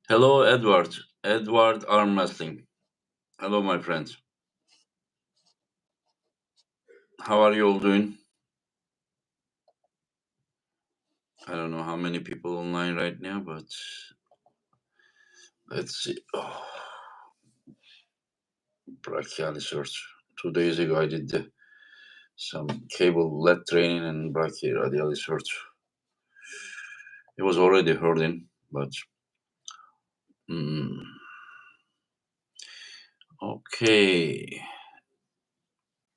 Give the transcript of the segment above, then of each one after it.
Hello, Edward. Edward Arm Wrestling. Hello, my friends. How are you all doing? I don't know how many people online right now, but let's see. Oh, brachial search. 2 days ago, I did some cable leg training and brachial search. It was already hurting, but okay.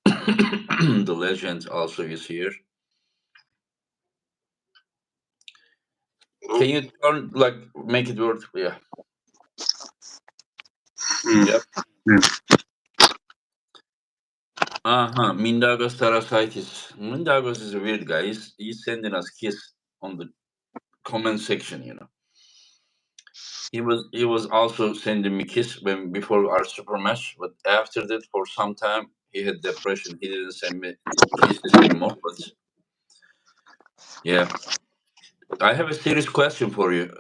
The legend also is here. Can you turn make it work? Yeah. Yep. Mindagos Tarasitis. Mindagos is a weird guy. He's sending us kiss on the comment section, you know. He was also sending me kiss before our super match, but after that, for some time, he had depression. He didn't send me kisses anymore. But yeah, I have a serious question for you,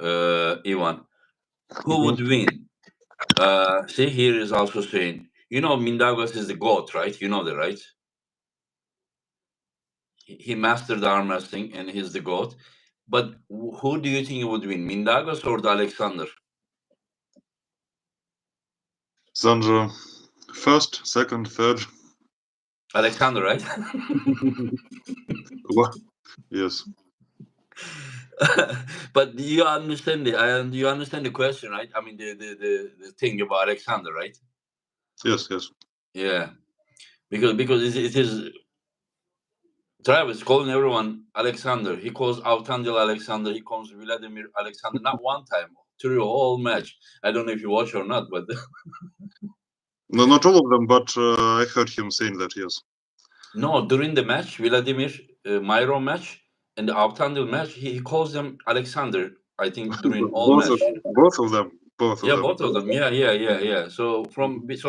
Ivan. Who would win? See, here is also saying, you know, Mindagos is the goat, right? You know that, right? He mastered arm wrestling and he's the goat. But who do you think would win, Mindagos or the Alexander? Sandra, first, second, third. Alexander, right? Yes. But you understand you understand the question, right? I mean, the thing about Alexander, right? Yes. Yeah, because it is Travis calling everyone Alexander. He calls Avtangel Alexander. He calls Vladimir Alexander. Not one time, through a whole match. I don't know if you watch or not, but No, not all of them, but I heard him saying that. Yes. no, during the match, Vladimir Myro match and the Avtangel match, he calls them Alexander. I think during all both match. of them. Both of Yeah, them. both of them. Yeah. So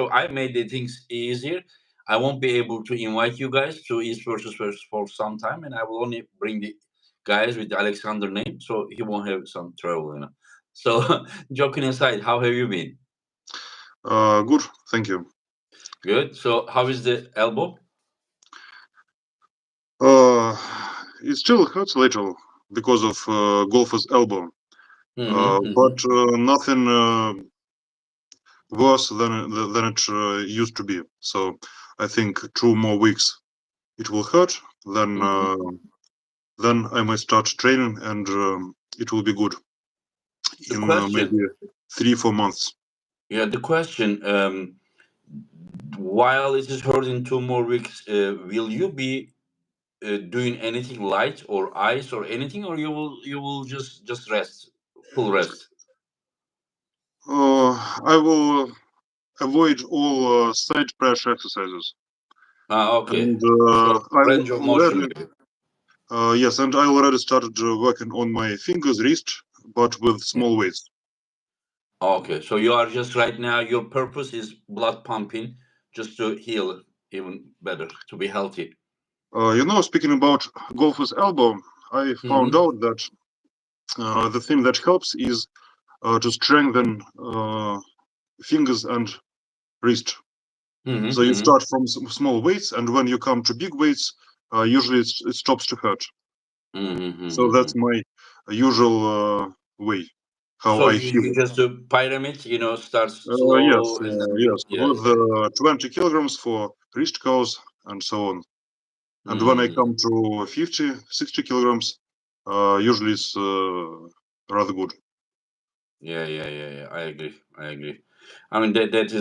I made the things easier. I won't be able to invite you guys to East versus West for some time, and I will only bring the guys with the Alexander name, so he won't have some trouble, you know. So, joking aside, how have you been? Good. Thank you. Good. So, how is the elbow? It still hurts a little because of golfer's elbow, but nothing worse than it used to be. So I think 2 more weeks it will hurt. Then I might start training, and it will be good The in question. maybe 3-4 months. Yeah, the question. While it is hurting 2 more weeks, will you be doing anything light or ice or anything, or you will just rest, full rest? I will avoid all side pressure exercises. Okay. And So I range of motion, already, maybe. yes, and I already started working on my fingers, wrist, but with small weights. Okay, so you are just right now. Your purpose is blood pumping, just to heal even better, to be healthy. Speaking about golfer's elbow, I found Mm-hmm. out that the thing that helps is to strengthen fingers and wrist. Mm-hmm. So you Mm-hmm. start from small weights, and when you come to big weights, usually it stops to hurt. So that's Mm-hmm. my usual way how So I you heal. just do pyramid, starts slow and then Yes, yeah. with 20 kilograms for wrist curls and so on. And when I Mm. come to 50, 60 kilograms, usually it's rather good. Yeah. I agree. I mean that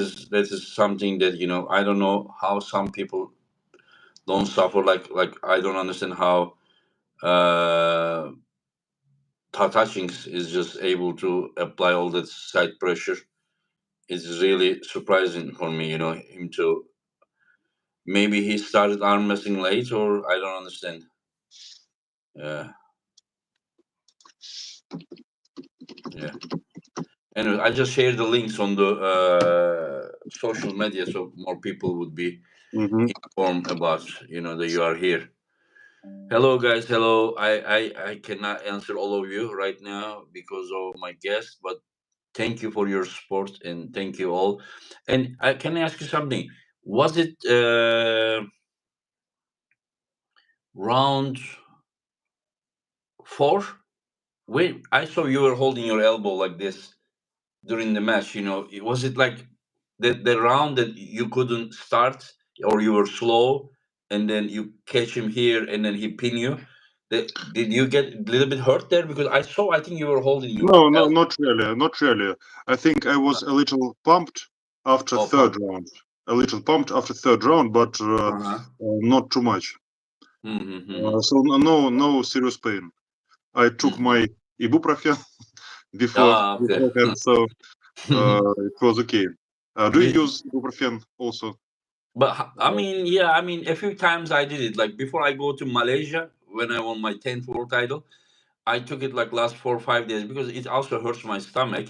is something that I don't know how some people don't suffer. Like I don't understand how uh Tatachings is just able to apply all that side pressure. It's really surprising for me, him to maybe he started arm wrestling late or I don't understand. Yeah, yeah. Anyway, I just shared the links on the social media, so more people would be Hmm. informed about that you are here. Hello, guys. Hello. I cannot answer all of you right now because of my guest, but thank you for your support and thank you all. And I can I ask you something. Was it round four? Wait, I saw you were holding your elbow like this during the match. Was it like the round that you couldn't start or you were slow, and then you catch him here and then he pin you? Did you get a little bit hurt there? Because I think you were holding your No, no, elbow. not really, not really. I think I was a little pumped after Oh, third pump. round. A little pumped after third round, but Uh-huh. not too much. Mm-hmm. So no serious pain. I took Mm-hmm. my ibuprofen before Ah, okay. beforehand, so it was okay. Do you Did, use ibuprofen also? but I Uh, mean, yeah, I mean, a few times I did it. Like before I go to Malaysia when I won my 10th world title, I took it like last 4 or 5 days because it also hurts my stomach.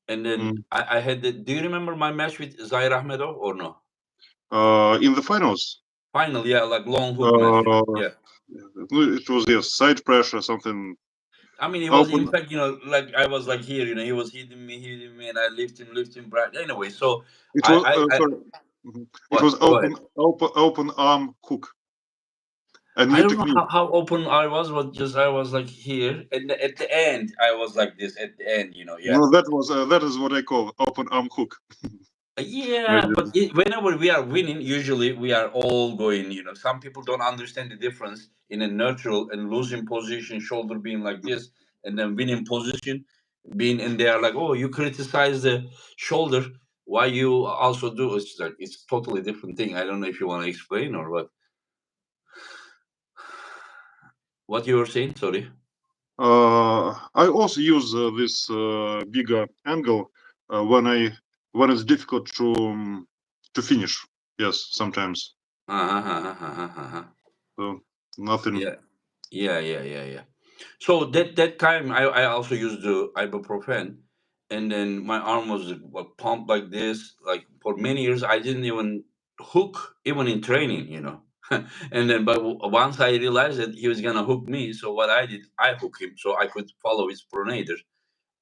And then mm, I had the. Do you remember my match with Zaire Ahmedov or no? in the finals, Final, yeah, like long hook match. uh, Yeah. it was yes, side pressure, something I mean, it was in open. fact, like I was like here, he was hitting me, and I lift him, right. Anyway, so It was I sorry. Mhm. It was what? Go ahead. open arm hook. A I new don't know technique. how open I was, but just I was like here, and at the end, I was like this. At the end, yeah. No, that is what I call open arm hook. Yeah, but Maybe. whenever we are winning, usually we are all going. Some people don't understand the difference in a neutral and losing position, shoulder being like this, and then winning position being, and they are like, "Oh, you criticize the shoulder. Why you also do?" It's like it's totally different thing. I don't know if you want to explain or what you were saying. Sorry. I also use this bigger angle when it's difficult to finish. Yes, sometimes. Uh-huh. So nothing. Yeah, yeah. So that time I also used the ibuprofen, and then my arm was like, pumped like this. Like for many years, I didn't even hook even in training, and then but once I realized that he was gonna hook me, so what I did, I hook him so I could follow his pronator,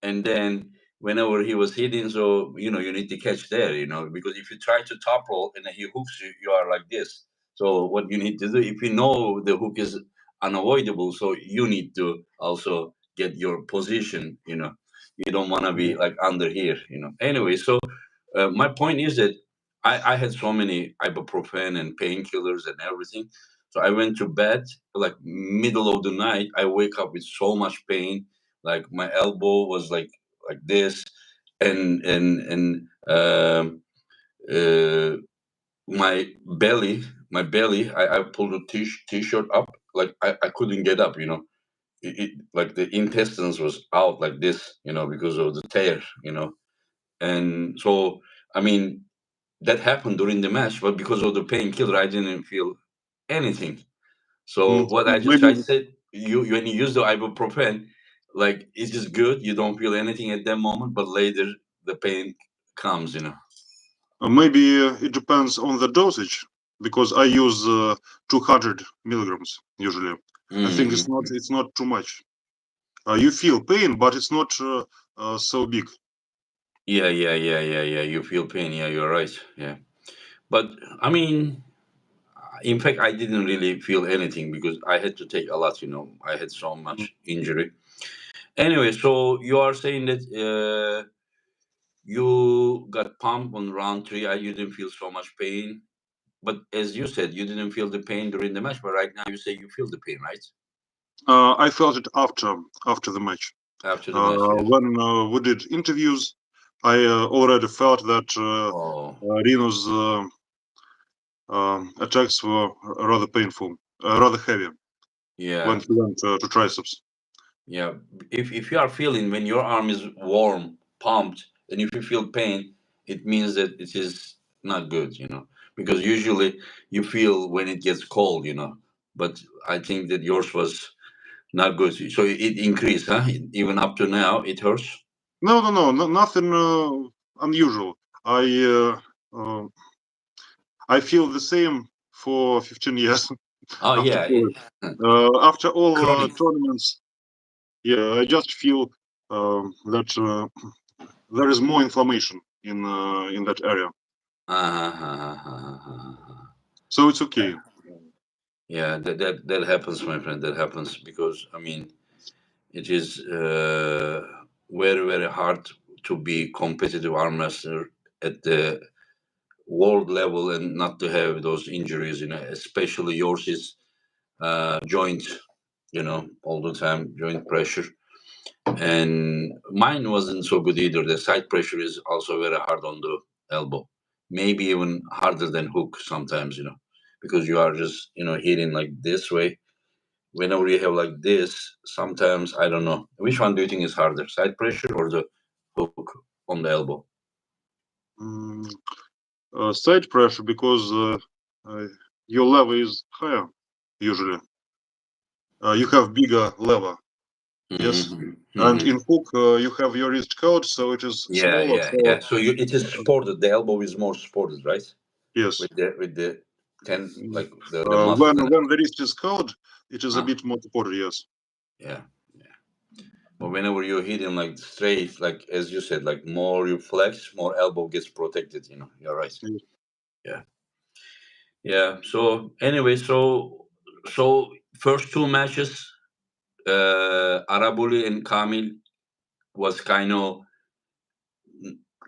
and then whenever he was hitting, so you need to catch there, because if you try to top roll and then he hooks you, you are like this. So what you need to do, if you know the hook is unavoidable, so you need to also get your position. You don't want to be like under here. Anyway, so my point is that I had so many ibuprofen and painkillers and everything. So I went to bed like middle of the night. I wake up with so much pain, like my elbow was like this, and uh, my belly. I pulled the t-shirt up, like I couldn't get up. Like the intestines was out like this, because of the tear. And so I mean that happened during the match, but because of the painkiller, I didn't feel anything. So what I Maybe said, when you use the ibuprofen, like it's just good. You don't feel anything at that moment, but later the pain comes. maybe it depends on the dosage because I use 200 milligrams usually. I think Hmm. it's not too much. You feel pain, but it's not so big. Yeah. You feel pain. Yeah, you're right. Yeah, but I mean, in fact, I didn't really feel anything because I had to take a lot. I had so much injury. Anyway, so you are saying that you got pumped on round three. You didn't feel so much pain. But as you said, you didn't feel the pain during the match. But right now, you say you feel the pain, right? I felt it after the match. After the match, yeah. When we did interviews, I already felt that Oh, Rino's attacks were rather painful, rather heavy when yeah, he went to triceps. yeah. If you are feeling when your arm is warm, pumped, and if you feel pain, it means that it is not good, because usually you feel when it gets cold. But I think that yours was not good. So it increased, huh? Even up to now, it hurts. No, nothing unusual. I uh, I feel the same for 15 years Oh after yeah, COVID. After all chronic. tournaments, yeah, I just feel that there is more inflammation in that area. So it's okay. Yeah, that happens, my friend. That happens because I mean it is very hard to be competitive arm wrestler at the world level and not to have those injuries. You know, especially yours is joint. You know, all the time joint pressure, and mine wasn't so good either. The side pressure is also very hard on the elbow, maybe even harder than hook sometimes. You know, because you are just hitting like this way. Whenever you have like this, sometimes I don't know which one do you think is harder, side pressure or the hook on the elbow? Mm, side pressure because uh, your lever is higher usually. You have bigger lever, yes. Hmm. And Hmm. in hook, you have your wrist code, so it is Yeah, smaller. yeah, yeah. So So it is supported. The elbow is more supported, right? yes, With the ten mm, like the muscles when and when the wrist is cold, it is a uh, bit more supported. Yes. yeah, yeah. But whenever you hit him like straight, like as you said, like more you flex, more elbow gets protected. You know, you're right. Yes. Yeah, yeah. So anyway, so first two matches, Arabuli and Kamil was kind of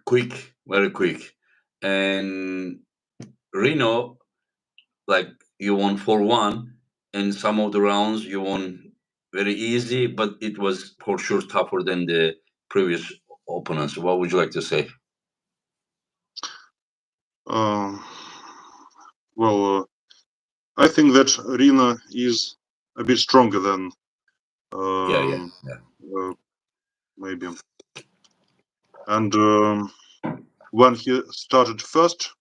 quick, very quick, and Reno, like you won 4-1, and some of the rounds you won very easy, but it was for sure tougher than the previous opponents. What would you like to say? Um, well, I think that Rina is a bit stronger than Yeah, yeah, um, yeah. maybe. And when he started first,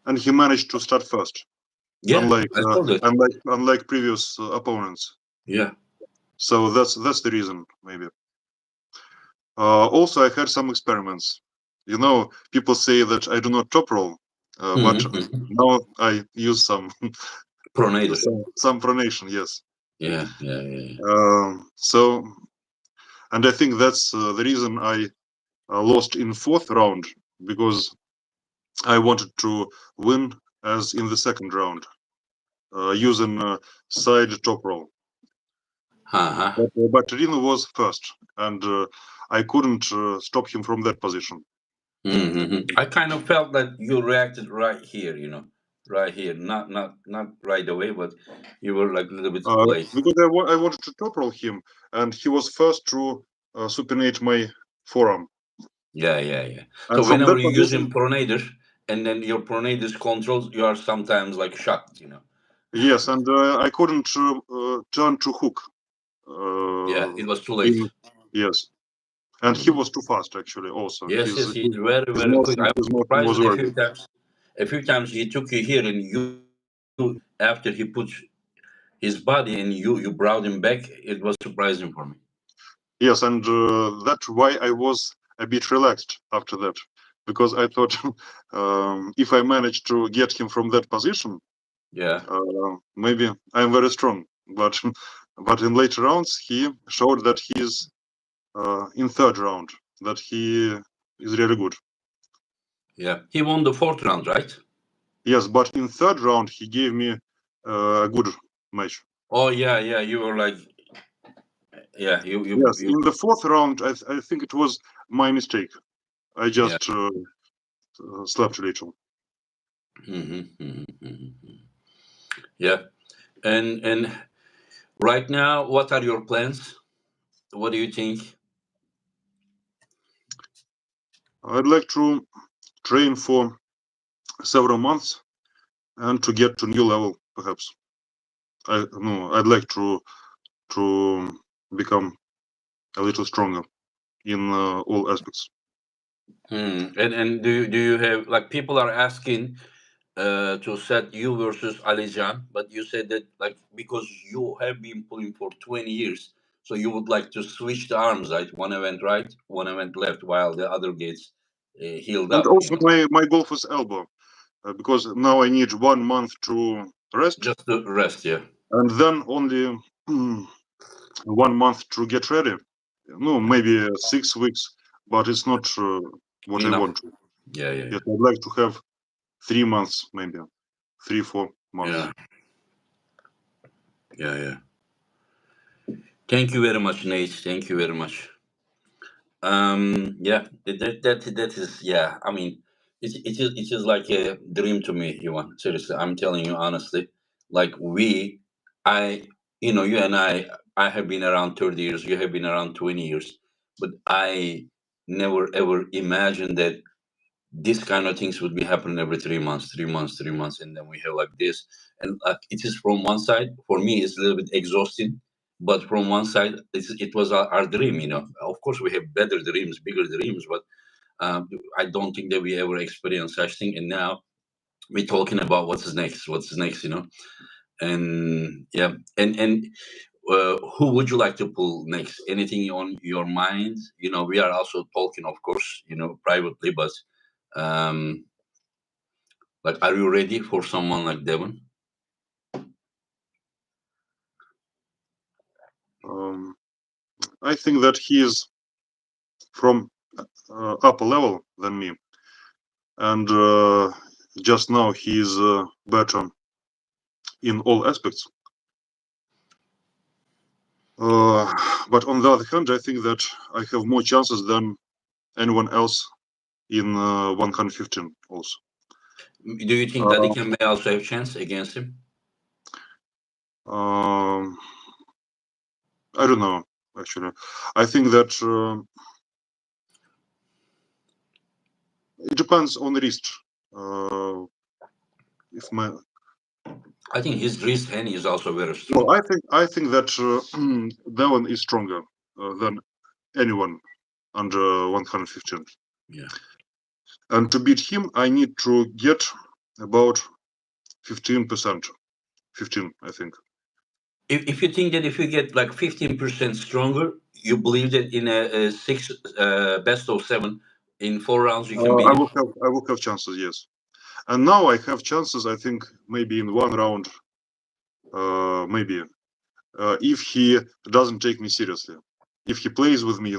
and he managed to start first, Yeah, unlike I saw that. previous opponents. Yeah. So that's the reason, maybe. Also, I had some experiments. You know, people say that I do not top roll, but Hmm. now I use some Pronator. some pronation. Yes. Yeah, yeah, yeah, yeah. So, and I think that's the reason I lost in fourth round because I wanted to win as in the second round using side top roll. Uh-huh. But Rino was first, and I couldn't stop him from that position. I kind of felt that you reacted right here, right here, not right away, but you were like a little bit late. Because I wanted to top roll him, and he was first to supinate my forearm. Yeah, yeah, yeah. And So from whenever that you're using position, pronator and then your pronator's controls, you are sometimes like shocked. yes, and I couldn't turn to hook. Yeah, it was too late. In, yes, and he Hmm. was too fast actually. Also, Yes, yes, he's very, his very quick. I was his motion surprised was that a very few good. times, a few times he took you here, and you after he put his body and you brought him back. It was surprising for me. Yes, and that's why I was a bit relaxed after that, because I thought if I manage to get him from that position, Yeah. maybe I'm very strong. But but in later rounds, he showed that he is in third round that he is really good. Yeah, he won the fourth round, right? Yes, but in third round he gave me a good match. Oh yeah, yeah. You were like, yeah, Yes, you. in the fourth round, I think it was my mistake. I Yeah. just slept a little. Yeah. And right now, what are your plans? What do you think? I'd like to train for several months and to get to new level, perhaps. I no, I'd like to become a little stronger in all aspects. And do you have like people are asking to set you versus Alijan, but you said that like because you have been pulling for 20 years, so you would like to switch the arms, right? One event right, one event left, while the other gets healed And up. also my golf is elbow, because now I need 1 month to rest, Just to rest, yeah. and then only 1 month to get ready. No, maybe 6 weeks, but it's not what I Enough. want to. Yeah. Yes, I'd like to have 3 months, maybe 3-4 months. Yeah. Thank you very much, Nate. Thank you very much. Yeah, that is, yeah. I mean, it is like a dream to me, Ivan. Seriously, I'm telling you honestly. Like I, you and I have been around 30 years. You have been around 20 years, but I never ever imagined that this kind of things would be happening every 3 months, 3 months, 3 months, and then we have like this. And it is from one side for me, it's a little bit exhausting, but from one side, it was our dream. Of course, we have better dreams, bigger dreams, but I don't think that we ever experienced such thing. And now we're talking about what's next. And yeah, and who would you like to pull next? Anything on your mind? We are also talking, of course, privately, but um like, are you ready for someone like Devon? Um, I think that he is from upper level than me, and just now he is better in all aspects. But on the other hand, I think that I have more chances than anyone else in 115 also. Do you think Uh, Daddy may also have chance against him? um, I don't know, actually. I think that it depends on the wrist. If my I think his wrist hand is also very strong. Well, I think that Devon is stronger than anyone under 115. Yeah. And to beat him, I need to get about 15%. 15, I think. If you think that if you get like 15% stronger, you believe that in a six best of seven in 4 rounds you can beat him? I will have chances, yes. And now I have chances, I think, maybe in 1 round, maybe, if he doesn't take me seriously. If he plays with me,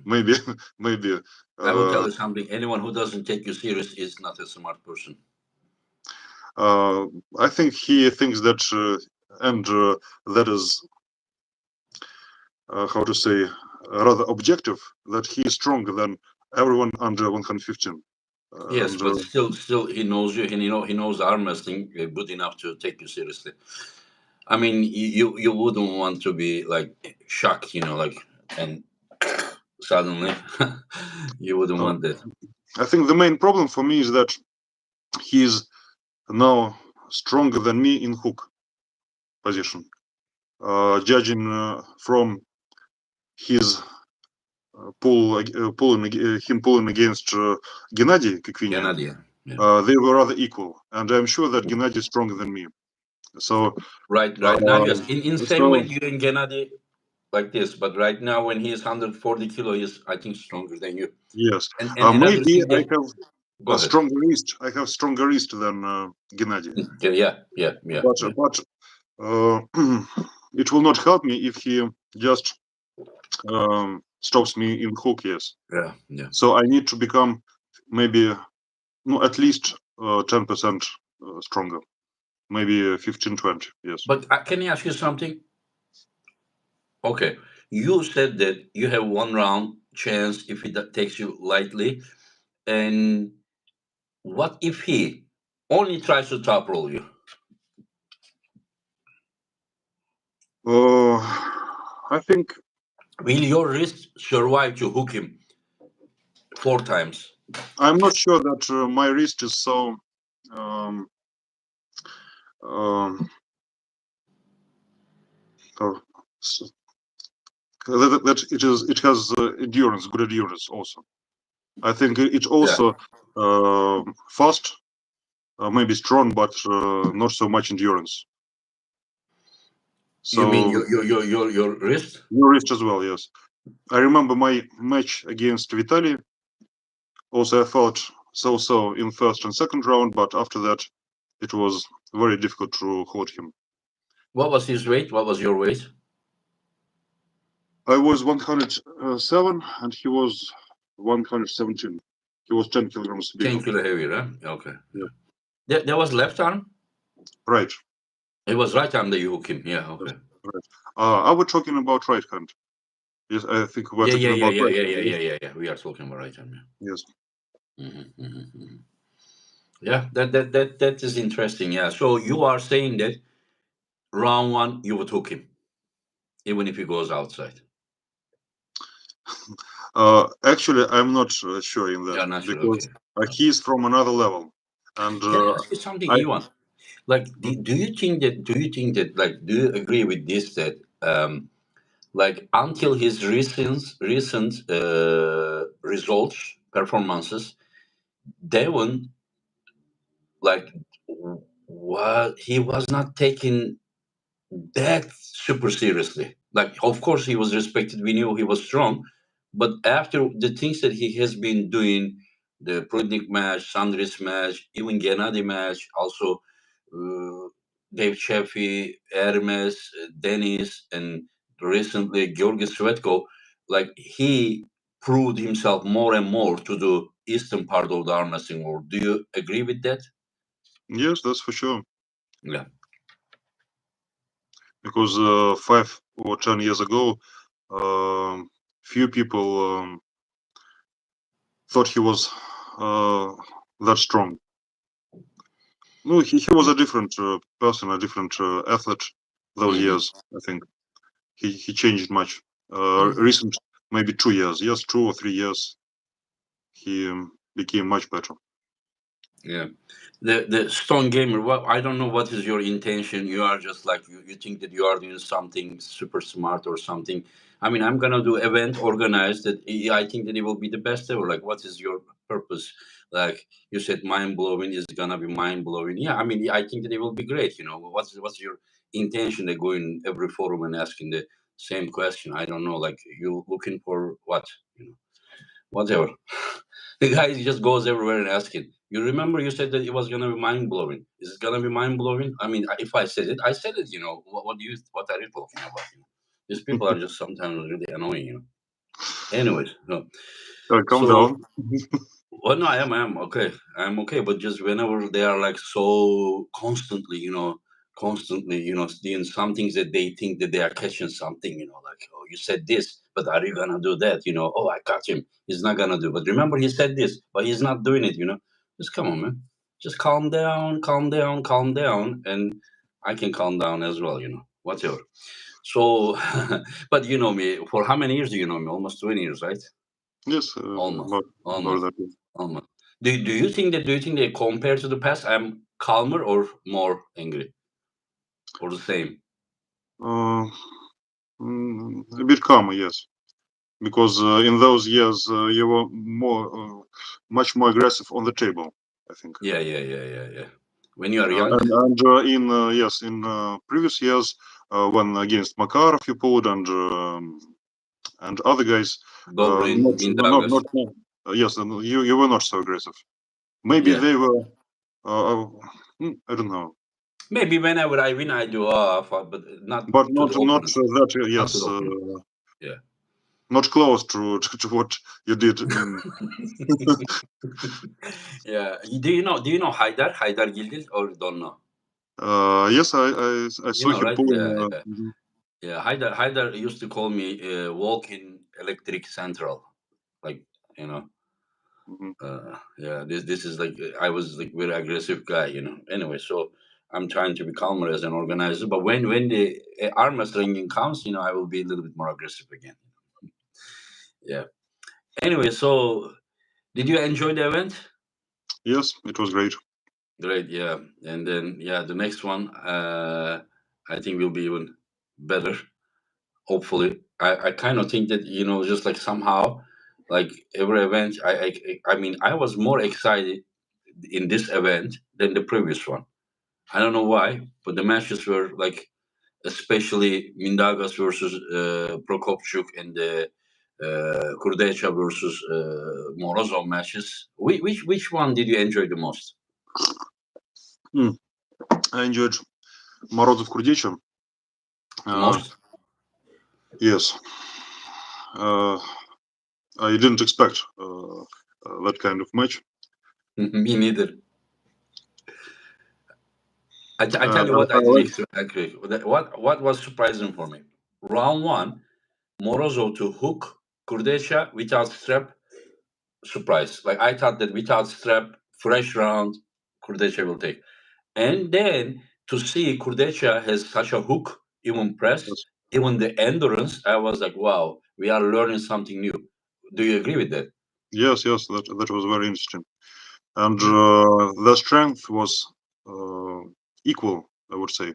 maybe, maybe. I will tell you something. Anyone who doesn't take you serious is not a smart person. I think he thinks that, and that is, how to say, rather objective, that he is stronger than everyone under 115. Yes, And but still, he knows you, and he knows arm wrestling good enough to take you seriously. I mean, you wouldn't want to be like shocked, like, and suddenly you wouldn't want that. I think the main problem for me is that he is now stronger than me in hook position. Judging from his him pulling against Gennady Kikvinian, Yeah. they were rather equal, and I'm sure that Gennady is stronger than me. So Right now, yes. In same so way, you and Gennady like this, but right now when he is 140 kilo, he's, I think, stronger than you. yes, And another maybe thing I that, have go a ahead. stronger wrist. I have stronger wrist than Gennady. Yeah. But it will not help me if he just stops me in hook. Yes. Yeah. So I need to become maybe at least 10% stronger. Maybe 15, 20. Yes. But can I ask you something? Okay, you said that you have 1 round chance if he takes you lightly, and what if he only tries to top roll you? I think Will your wrist survive to hook him 4 times? I'm not sure that my wrist is so um, um, uh, s- that it has endurance, good endurance also. I think it's Yeah. also fast, maybe strong, but not so much endurance. You mean So your wrist? your wrist as well, yes. I remember my match against Vitaly. Also, I felt so in first and second round, but after that, it was very difficult to hold him. What was his weight? What was your weight? I was 107 and he was 117. He was 10 kilograms bigger. 10 kilo heavier, huh? Okay. Yeah. There was left arm? Right. It was right arm that you hook him. Yeah, Yes, okay. right. Are we talking about right hand? Yes, I think we're Yeah, talking yeah, yeah, about yeah, right yeah, hand. yeah, Yes. yeah, yeah, yeah. We are talking about right arm. Yes. Yeah. Yeah, that is interesting. Yeah. So you are saying that round one you would hook him, even if he goes outside. Actually, I'm not sure in that Yeah, not sure. because Okay. he is from another level, and Can I ask you something, I. Ivan? Like, do you think that? Do you think that? Like, do you agree with this? That like until his recent results performances, Devon, like, what he was not taking that super seriously. Like, of course, he was respected. We knew he was strong, but after the things that he has been doing, the Prudnik match, Sandris match, even Gennady match, also Dave Chaffee, Hermes, Dennis, and recently Georgi Svetko, like he proved himself more and more to the eastern part of the arm wrestling world. Do you agree with that? Yes, that's for sure. Yeah. Because 5 or 10 years ago, few people thought he was that strong. No, he was a different person, a different athlete those Hmm. years. I think he changed much. Hmm. Recent, maybe 2 years, yes, 2 or 3 years, he became much better. Yeah. The stone gamer, what, I don't know what is your intention. You are just like you think that you are doing something super smart or something. I mean, I'm gonna do event organized that I think that it will be the best ever. Like, what is your purpose? Like you said, mind blowing is gonna be mind blowing. Yeah, I mean, I think that it will be great. You know, what's your intention to go in every forum and asking the same question? I don't know. Like, you looking for what? You know, whatever. The guy just goes everywhere and asking. You remember you said that it was gonna be mind blowing. Is it gonna be mind blowing? I mean, if I said it, I said it. You know, what are you talking about? You know, these people are just sometimes really annoying. You know. Anyways, no. Calm So, down. well, no, I am okay. I'm okay, but just whenever they are like so constantly, doing some things that they think that they are catching something, like, oh, you said this, but are you gonna do that? Oh, I caught him. He's not gonna do. But remember, he said this, but he's not doing it. Just come on, man. Just calm down, calm down, calm down, and I can calm down as well. Whatever. So, but you know me. For how many years do you know me? Almost 20 years, right? Yes, Almost, about almost, that. Yes. almost. Do you think that compared to the past, I'm calmer or more angry or the same? Uh, a bit calmer, yes, because in those years you were much more aggressive on the table, I think. Yeah, yeah, yeah, yeah, yeah. When you are young, And in yes, in previous years when against Makarov you pulled and other guys, Dobrin, not Mindaugas. yes, and you were not so aggressive. Maybe Yeah. they were. Uh, I don't know, Maybe whenever I win, I do off, but not but to not the opponent. that Not to yes, the opponent. Yeah. not close to what you did in. Yeah. Do you know Haydar Gildil, or don't know? Yes, I You saw know, him right? pulling. Yeah, yeah. Yeah. Haydar used to call me walk-in electric central. Like, you know. Mhm. Yeah, this is like, I was like very aggressive guy. Anyway, so I'm trying to be calmer as an organizer, but when the arm wrestling comes, I will be a little bit more aggressive again. Yeah. Anyway, so did you enjoy the event? Yes, it was great. Great. Yeah. And then, yeah, the next one, I think will be even better. Hopefully, I kind of think that, just like somehow, like every event, I mean, I was more excited in this event than the previous one. I don't know why, but the matches were like, especially Mindaugas versus Prokopchuk and the Kurdecha versus Morozov matches. Which one did you enjoy the most? I enjoyed Morozov Kurdecha. Most? Yes. I didn't expect that kind of match. Me neither. I tell you what I didn't expect. What was surprising for me? Round one, Morozov to hook Kurdecha without strap. Surprise! Like I thought that without strap, fresh round, Kurdecha will take. And then to see Kurdecha has such a hook, even press, Yes, even the endurance, I was like, wow, we are learning something new. Do you agree with that? yes, that was very interesting. And Yeah. the strength was equal, I would say.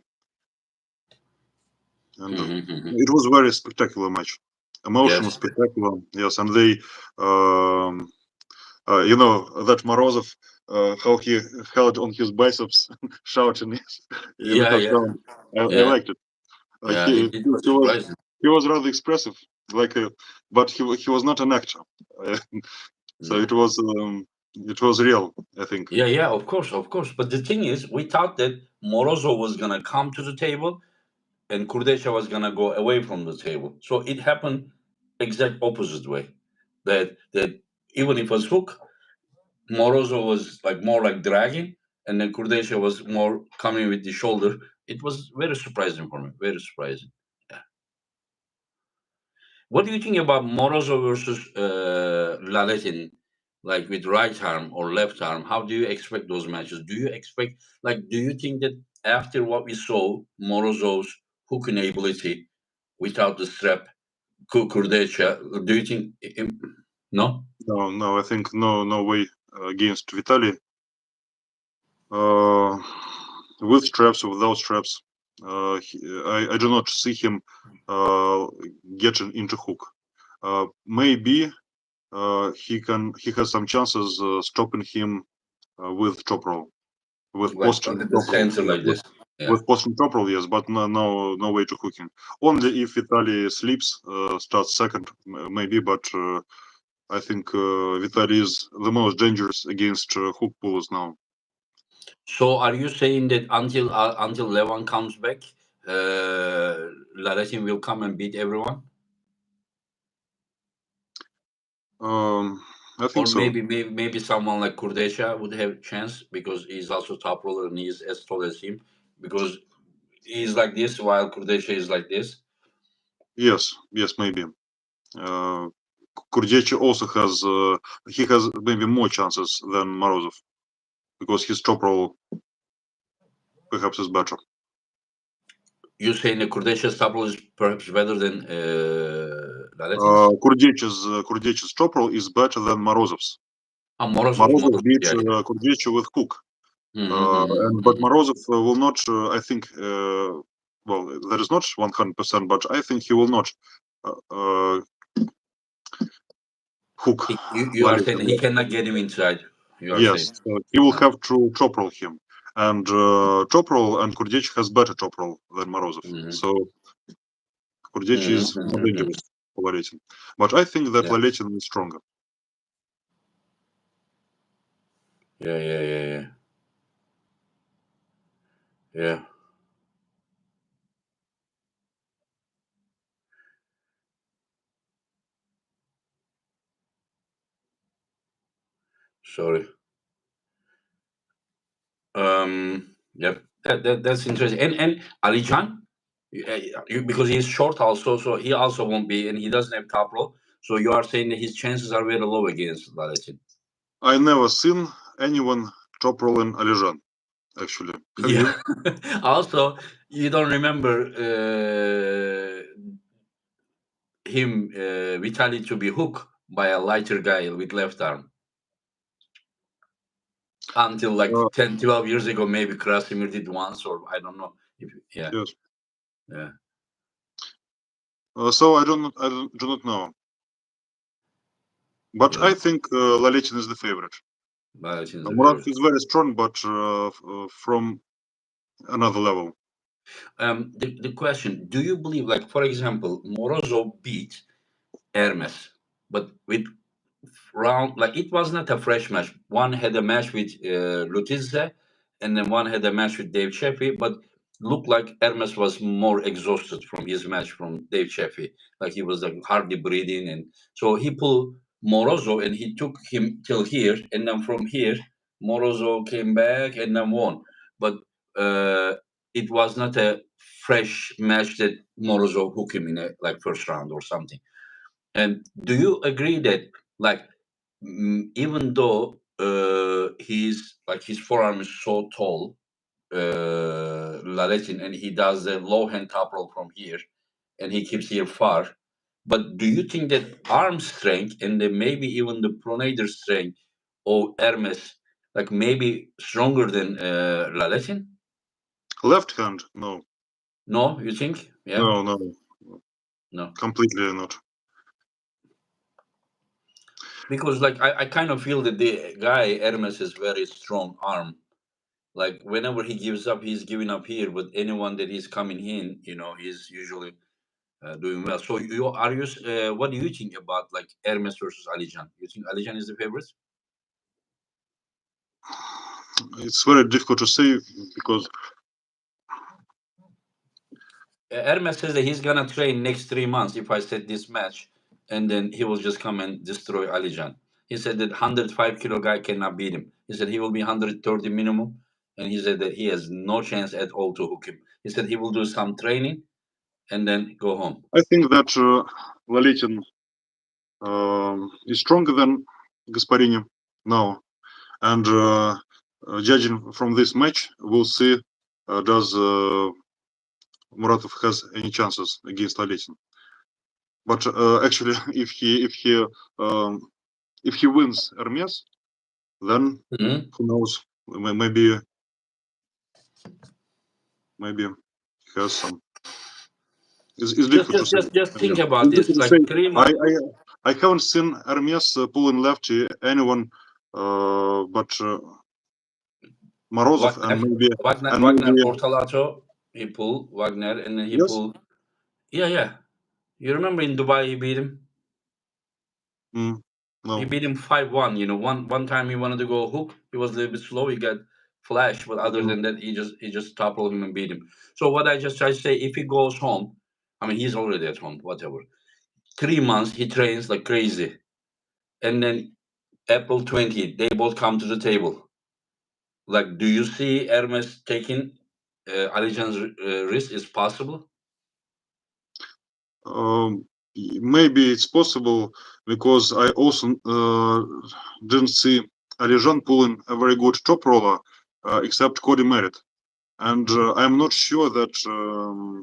And it was a very spectacular match. Emotional, Yes. spectacular. Yes, and they, you know, that Morozov, how he held on his biceps, shouting in the Yeah, first yeah, round. I yeah, liked it. yeah. He, It he was was surprising. he was rather expressive, like, but he was not an actor. Uh, so No. it was real, I think. Yeah, yeah, of course, of course. But the thing is, we thought that Morozov was gonna come to the table and Kurdecha was gonna go away from the table. So it happened exact opposite way. That even if it was hook, Morozov was like more like dragging, and then Kurdecha was more coming with the shoulder. It was very surprising for me. Very surprising. Yeah. What do you think about Morozov versus Laletin, like with right arm or left arm? How do you expect those matches? Do you expect, like, do you think that after what we saw, Morozov's hooking ability without the strap, Kurdecha, do you think, no? No, I think no way against Vitaly. Uh, with straps or without straps, I do not see him uh, getting into hook. Maybe he has some chances stopping him with chop roll, with Like post at the chop roll, center yes, like this. Yeah. with post chop roll, yes, but no way to hooking. Only if Vitaly sleeps, starts second, maybe, but I think Vitaly is the most dangerous against hook pullers now. So are you saying that until Levan comes back, Laletin will come and beat everyone? I Or think so. maybe someone like Kurdesha would have a chance because he's also top roller and he's as tall as him. Because he's like this while Kurdesha is like this. Yes, maybe. Uh, Kurdieci also has he has maybe more chances than Morozov because his top roll perhaps is better. You're saying that Kurdesha's top roller is perhaps better than Laletin's? Kurdieci's top roll is better than Morozov's. Ah, Morozov, Morozov Morozov, beat yeah, yeah. Kurdieci with hook, but Mm-hmm. Morozov will not. I think. Well, that is not 100%, but I think he will not uh, uh, hook You are saying Laletin. that he cannot get him inside. You are saying. Yes, he will Uh, have to top roll him, and top roll and Kurdic has better top roll than Morozov. mhm, So Kurdic mhm, is more mhm, mhm. dangerous for Laletin. But I think that Yeah, Laletin is stronger. yeah, yeah, yeah, yeah. Yeah. Sorry. Yep. That's interesting. And Alijan, because he's short also, so he also won't be, and he doesn't have top roll. So you are saying that his chances are very low against Laletin. I never seen anyone top rolling Alijan. Actually, have Yeah. you? Also, you don't remember him, Vitali, to be hooked by a lighter guy with left arm until like Uh, 10, 12 years ago. Maybe Krasimir did once, or I don't know. If, yeah, yes. yeah, So I do not know. But yeah. I think Laletin is the favorite. Laletin's the Murat favorite. is very strong, but from another level. The question: do you believe, like for example, Morozov beat Hermes? but with round, like it was not a fresh match. One had a match with Lutizze, and then one had a match with Dave Chappie, but looked like Hermes was more exhausted from his match from Dave Chappie. Like he was like hardly breathing, and so he pulled Morozov and he took him till here, and then from here Morozov came back and then won. But uh, it was not a fresh match that Morozov hooked him in a like first round or something. And do you agree that like even though he's like his forearm is so tall, Laletin, and he does the low hand top roll from here, and he keeps here far. But do you think that arm strength and then maybe even the pronator strength of Hermes, like maybe stronger than Laletin? Left hand, no, No, you think? Yeah, no, no. completely not. Because like I kind of feel that the guy Hermes has very strong arm. Like whenever he gives up, he's giving up here. But anyone that he's coming in, he's usually doing well. So you are you? What do you think about like Hermes versus Alijan? You think Alijan is the favorite? It's very difficult to say because Hermes says that he's gonna train next 3 months if I set this match, and then he will just come and destroy Alijan. He said that 105 kilo guy cannot beat him. He said he will be 130 minimum, and he said that he has no chance at all to hook him. He said he will do some training and then go home. I think that Laletin is stronger than Gasparini now. And judging from this match, we'll see does Muratov has any chances against Laletin. But actually, um, if he wins Hermes, then Mhm. who knows? Maybe he has some. It's Just, difficult to just, say. just, just think Yeah. about It's this. difficult to Like say. three I months. I, I haven't seen Hermes pulling lefty anyone, but Morozov Wagner, and Wagner, maybe Ortalato, he pulled Wagner, and then he yes. pulled. Yeah, yeah. You remember in Dubai he beat him? Mm, He no. beat him 5-1. One time he wanted to go hook. He was a little bit slow. He got flash, but other Mm, than that, he just toppled him and beat him. So what I just try to say, if he goes home, I mean he's already at home. Whatever. 3 months he trains like crazy, and then April 20th they both come to the table. Like, do you see Hermes taking Alijan's risk? Is possible? um, maybe it's possible because I also didn't see Alijan pulling a very good top roller, except Cody Merritt, and I'm not sure that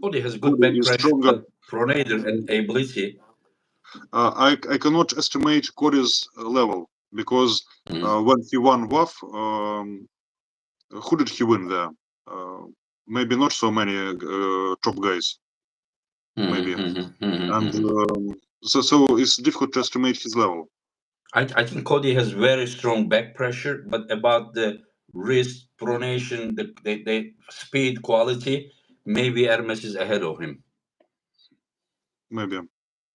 Cody has good Cody back is pressure, stronger. but pronator and ability. I cannot estimate Cody's level because Mhm, when he won WAF, who did he win there? Uh, Maybe not so many top guys, mhm, maybe, mhm, mhm, and mhm. so it's difficult to estimate his level. I think Cody has very strong back pressure, but about the wrist pronation, the speed quality, maybe Hermes is ahead of him. Maybe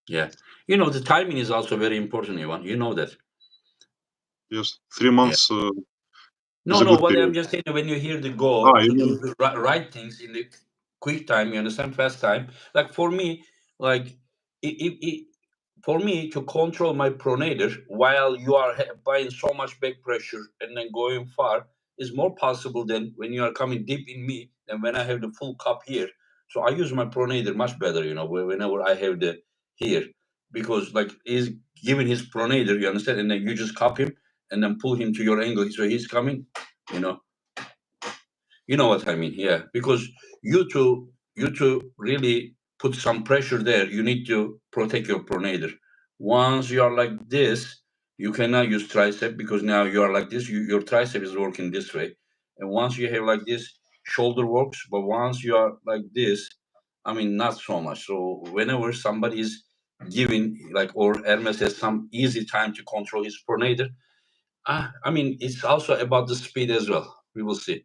Yeah, the timing is also very important, Ivan. You know that. yes, three Yeah. months is No, a no. good What I'm period. just saying, when you hear the go Ah, you to do mean the right things in the quick time, you understand, fast time. Like for me, like it for me to control my pronator while you are applying so much back pressure and then going far is more possible than when you are coming deep in me than when I have the full cup here. So I use my pronator much better, whenever I have the here because like he's giving his pronator, you understand, and then you just cup him and then pull him to your angle so he's coming, you know. You know what I mean? Yeah, because you to really put some pressure there, you need to protect your pronator. Once you are like this, you cannot use tricep because now you are like this. Your tricep is working this way, and once you have like this, shoulder works. But once you are like this, I mean, not so much. So whenever somebody is giving like or Hermes has some easy time to control his pronator, I mean, it's also about the speed as well. We will see.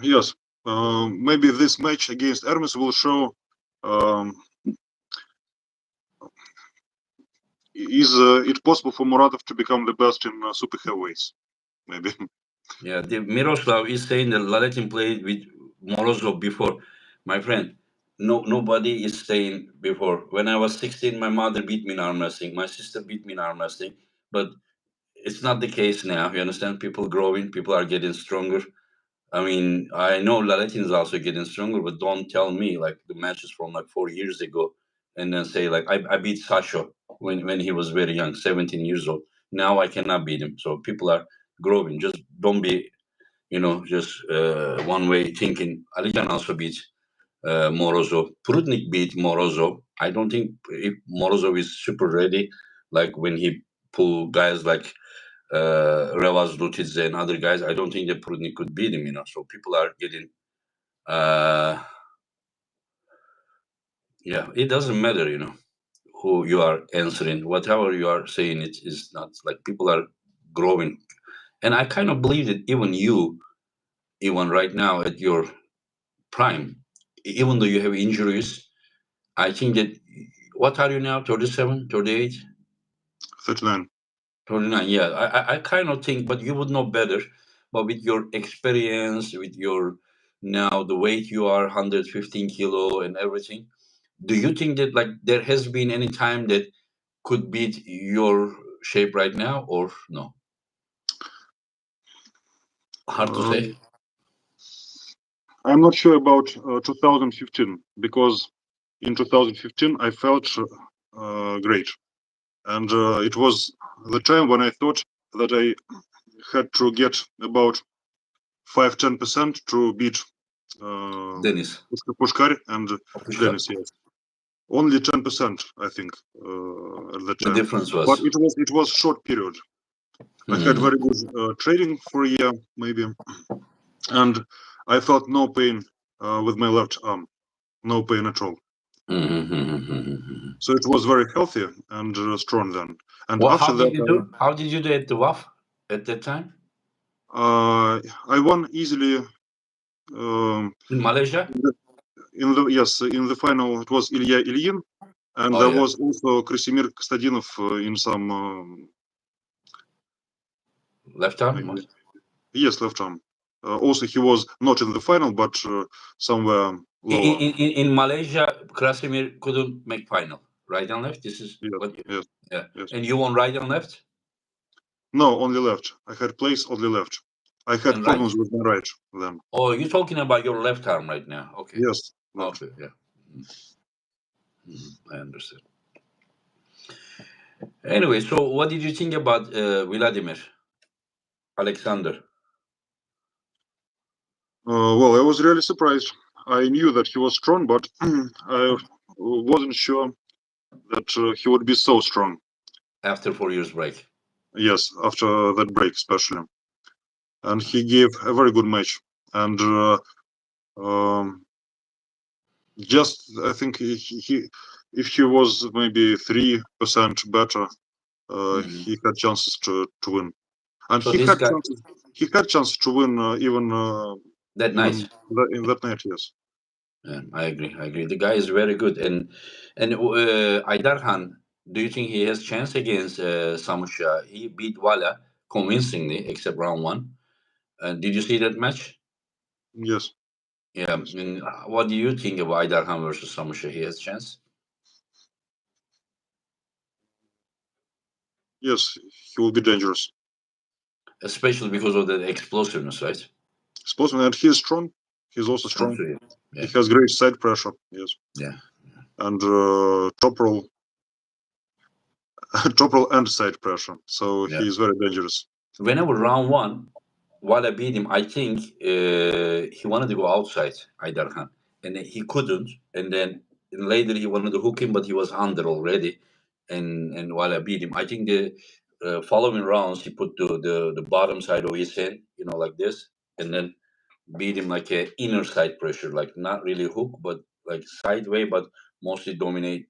yes. Maybe this match against Hermes will show um, is it possible for Muratov to become the best in super heavyweights? Maybe. Yeah, Miroslav is saying that Laletin played with Morozov before. My friend, nobody is saying before. When I was 16, my mother beat me in arm wrestling. My sister beat me in arm wrestling. But it's not the case now. You understand? People growing, people are getting stronger. I mean, I know Laletin is also getting stronger, but don't tell me like the matches from like 4 years ago, and then say like I beat Sasha when he was very young, 17 years old. Now I cannot beat him. So people are growing. Just don't be, just one way thinking. Alijan also beat Morozov. Prudnik beat Morozov. I don't think if Morozov is super ready, like when he pull guys like Revaz Lutidze and other guys, I don't think that Prudnik could beat him, So people are getting, uh, yeah, it doesn't matter, who you are answering. Whatever you are saying, it is not like people are growing. And I kind of believe that even you, even right now at your prime, even though you have injuries, I think that, what are you now, 37, 38? 39. 29, yeah. I kind of think, but you would know better. But with your experience, with your now the weight you are, 115 kilo and everything, do you think that like there has been any time that could beat your shape right now, or no? Hard to say. I'm not sure about 2015 because in 2015 I felt great, and it was the time when I thought that I had to get about 5-10% to beat Dennis, Pushkar and Pushkar. Dennis. Yes, only 10%, I think, at that The time. difference But was. it was short period. I had Hmm. very good training for a year, maybe, and I felt no pain with my left arm, no pain at all. Hmm. So it was very healthy and strong then. And Well, after how did that, you do? How did you do at the WAF at that time I won easily. in Malaysia? In the final it was Ilya Ilyin, and Oh there yeah, was also Krasimir Kostadinov in some left arm. maybe yes left arm. Also, he was not in the final, but somewhere In, lower. in Malaysia, Krasimir couldn't make final. Right and left. This is Yes, what. yes, Yeah, yes. and you won right and left No, only left. I had place only left. I had and right. problems with my right then. Oh, you're talking about your left arm right now. Okay. Yes, left. Okay. Yeah. I understand. Anyway, so what did you think about Vladimir Alexander? Well, I was really surprised. I knew that he was strong, but I wasn't sure that he would be so strong. After 4 years break. Yes, after that break, especially, and he gave a very good match. And um, just I think if he was maybe 3% better, Hmm. he had chances to win. And So this guy, he had chances to win that night. even in that night. Yes, Yeah, I agree. I agree. The guy is very good. And Aydar Khan, do you think he has chance against Samusha? He beat Wala convincingly, except round one. Did you see that match? yes, Yeah. yes, And what do you think of Aydar Khan versus Samusha? He has chance, yes. He will be dangerous. especially because of the explosiveness, right? Sportsman, and he is strong. He's also Strong strong. too. He Yeah. has great side pressure. Yes, Yeah. and top roll, top roll and side pressure. So Yeah. he is very dangerous. Whenever round one, while I beat him, I think he wanted to go outside, Aydar Khan, and then he couldn't. And then later he wanted to hook him, but he was under already. And while I beat him, I think the following rounds he put the bottom side of his hand, like this, and then beat him like a inner side pressure, like not really hook, but like sideway, but mostly dominate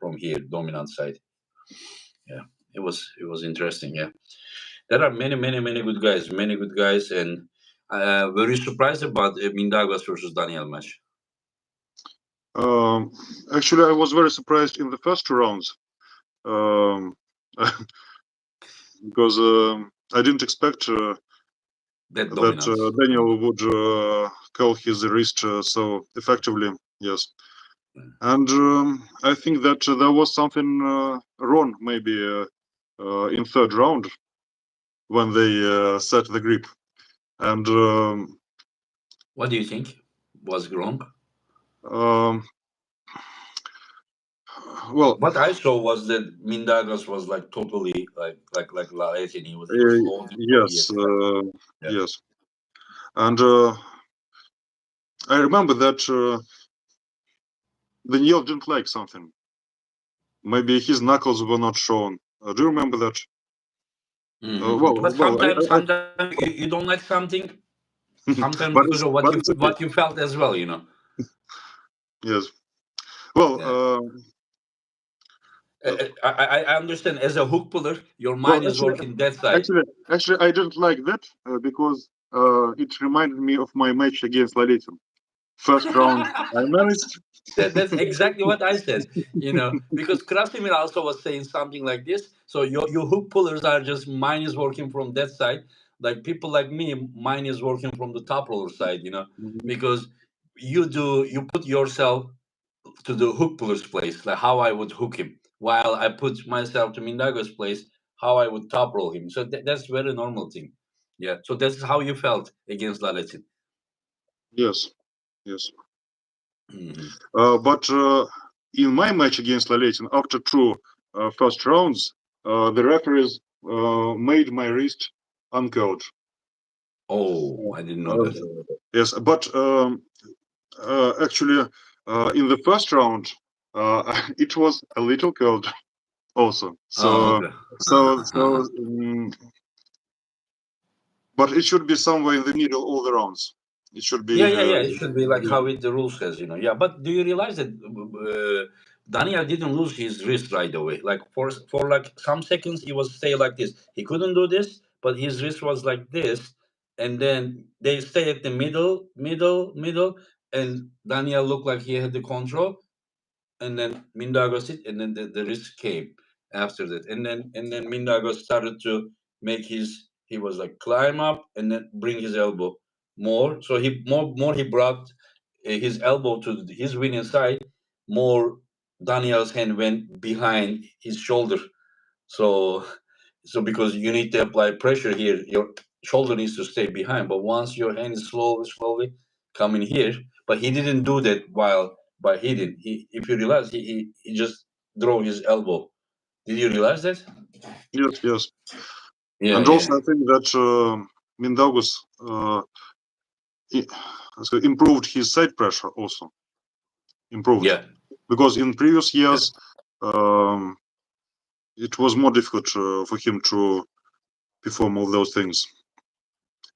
from here, dominant side. Yeah, it was interesting. Yeah. There are many, many, many good guys, and were you surprised about Mindagos versus Daniel match? Um, Actually, I was very surprised in the first two rounds. um, because I didn't expect That that dominance. Daniel would curl his wrist so effectively. Yes, and I think that there was something wrong maybe in third round when they set the grip, and What do you think was wrong? um, well, What I saw was that Mindaugas was like totally like Laetin. He was holding so yes, yes. Yeah. yes, and I remember that Daniel didn't like something. Maybe his knuckles were not shown. Do you remember that? But sometimes you don't like something. Sometimes but because of but it's okay. what you felt as well. You know. Yes. Well, Yeah. uh, I understand. As a hook puller, your well, mind is actually, working that side. actually, actually, I didn't like that because it reminded me of my match against Lalitin. First round, I managed. That's exactly what I said. You know, because Krasimir also was saying something like this. So your hook pullers are just mine is working from that side. Like people like me, mine is working from the top roller side. You know, Mhm. because you put yourself to the hook puller's place, like how I would hook him, while I put myself to Mindago's place, how I would top roll him. So that's very normal thing. Yeah. So that's how you felt against Laletin. Yes, yes. Hmm. But in my match against Lalitin, after two first rounds, the referees made my wrist uncurled. Oh, I didn't know Uh, that. yes, but actually, in the first round, it was a little curled also. Oh, So, okay. so, so, um, but it should be somewhere in the middle all the rounds. It should be, Yeah. It should be like yeah, how the rule says, you know. Yeah, but do you realize that Daniel didn't lose his wrist right away? Like for like some seconds, he was stay like this. He couldn't do this, but his wrist was like this, and then they stay at the middle, and Daniel looked like he had the control, and then Mindagos hit, and then the risk came after that, and then Mindagos started to make he was like climb up and then bring his elbow more. So he more he brought his elbow to his winning side. More Daniel's hand went behind his shoulder. So because you need to apply pressure here, your shoulder needs to stay behind. But once your hand is slowly coming here, but he didn't do that while by hitting. If you realize, he just drove his elbow. Did you realize that? yes, yes. Yeah, And also, yeah, I think that Mindaugas i- so improved his side pressure also improved yeah, because in previous yeah. years um, it was more difficult for him to perform all those things.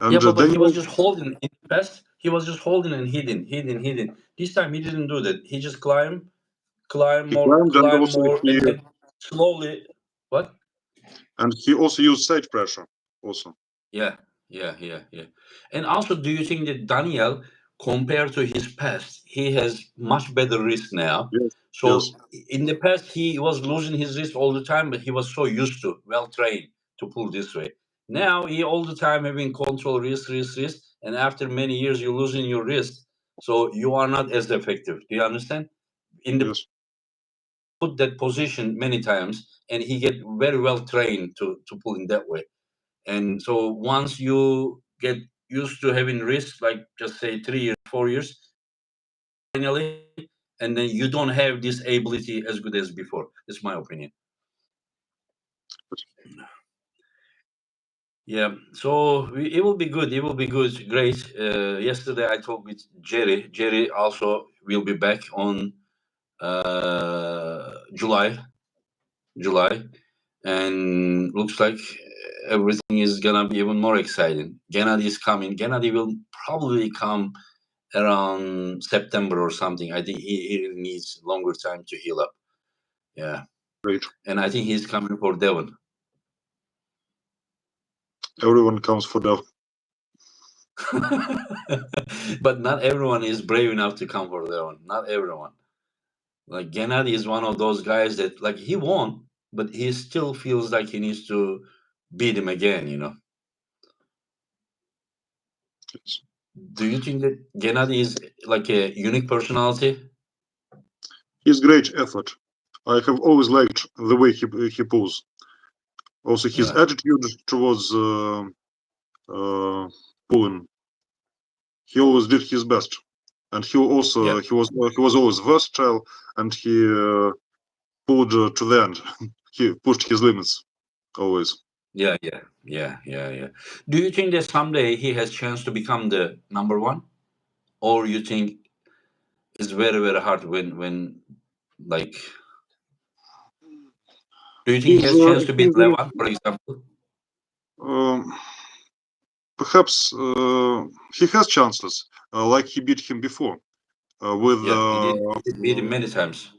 Yeah, And but he was Daniel, just holding in the past. He was just holding and hitting. This time he didn't do that. He just he climbed and climb also more, and then slowly. What? he also used side pressure also. Yeah, yeah. And also, do you think that Daniel, compared to his past, he has much better wrist now? Yes, yes, So in the past, he was losing his wrist all the time, but he was so used to, well trained to pull this way. Now he all the time having control wrist, and after many years, you're losing your wrist, so you are not as effective. Do you understand? In the yes. put that position many times, and he get very well trained to pull in that way. And so once you get used to having risks, like just say 3 years, 4 years, finally, and then you don't have this ability as good as before. That's my opinion. Yeah. So it will be good. It will be good. Great. Yesterday I talked with Jerry. Jerry also will be back on July, and looks like everything is gonna be even more exciting. Gennady is coming. Gennady will probably come around September or something. I think he really needs longer time to heal up. Yeah, Great. and I think he's coming for Devon. Everyone comes for the But not everyone is brave enough to come for Devon. Not everyone. Like Gennady is one of those guys that like he won. but he still feels like he needs to beat him again. Yes. Do you think that Gennady is like a unique personality? His great effort. I have always liked the way he pulls. Also, his Yeah, attitude towards uh, pulling. He always did his best, and yeah, he was always versatile, and he pulled to the end. He pushed his limits always. yeah. Do you think that someday he has chance to become the number one, or you think it's very hard when like? Do you think he He's has chance to beat he's Levan, for example? um, perhaps he has chances, like he beat him before with Yeah, he did beat him many times.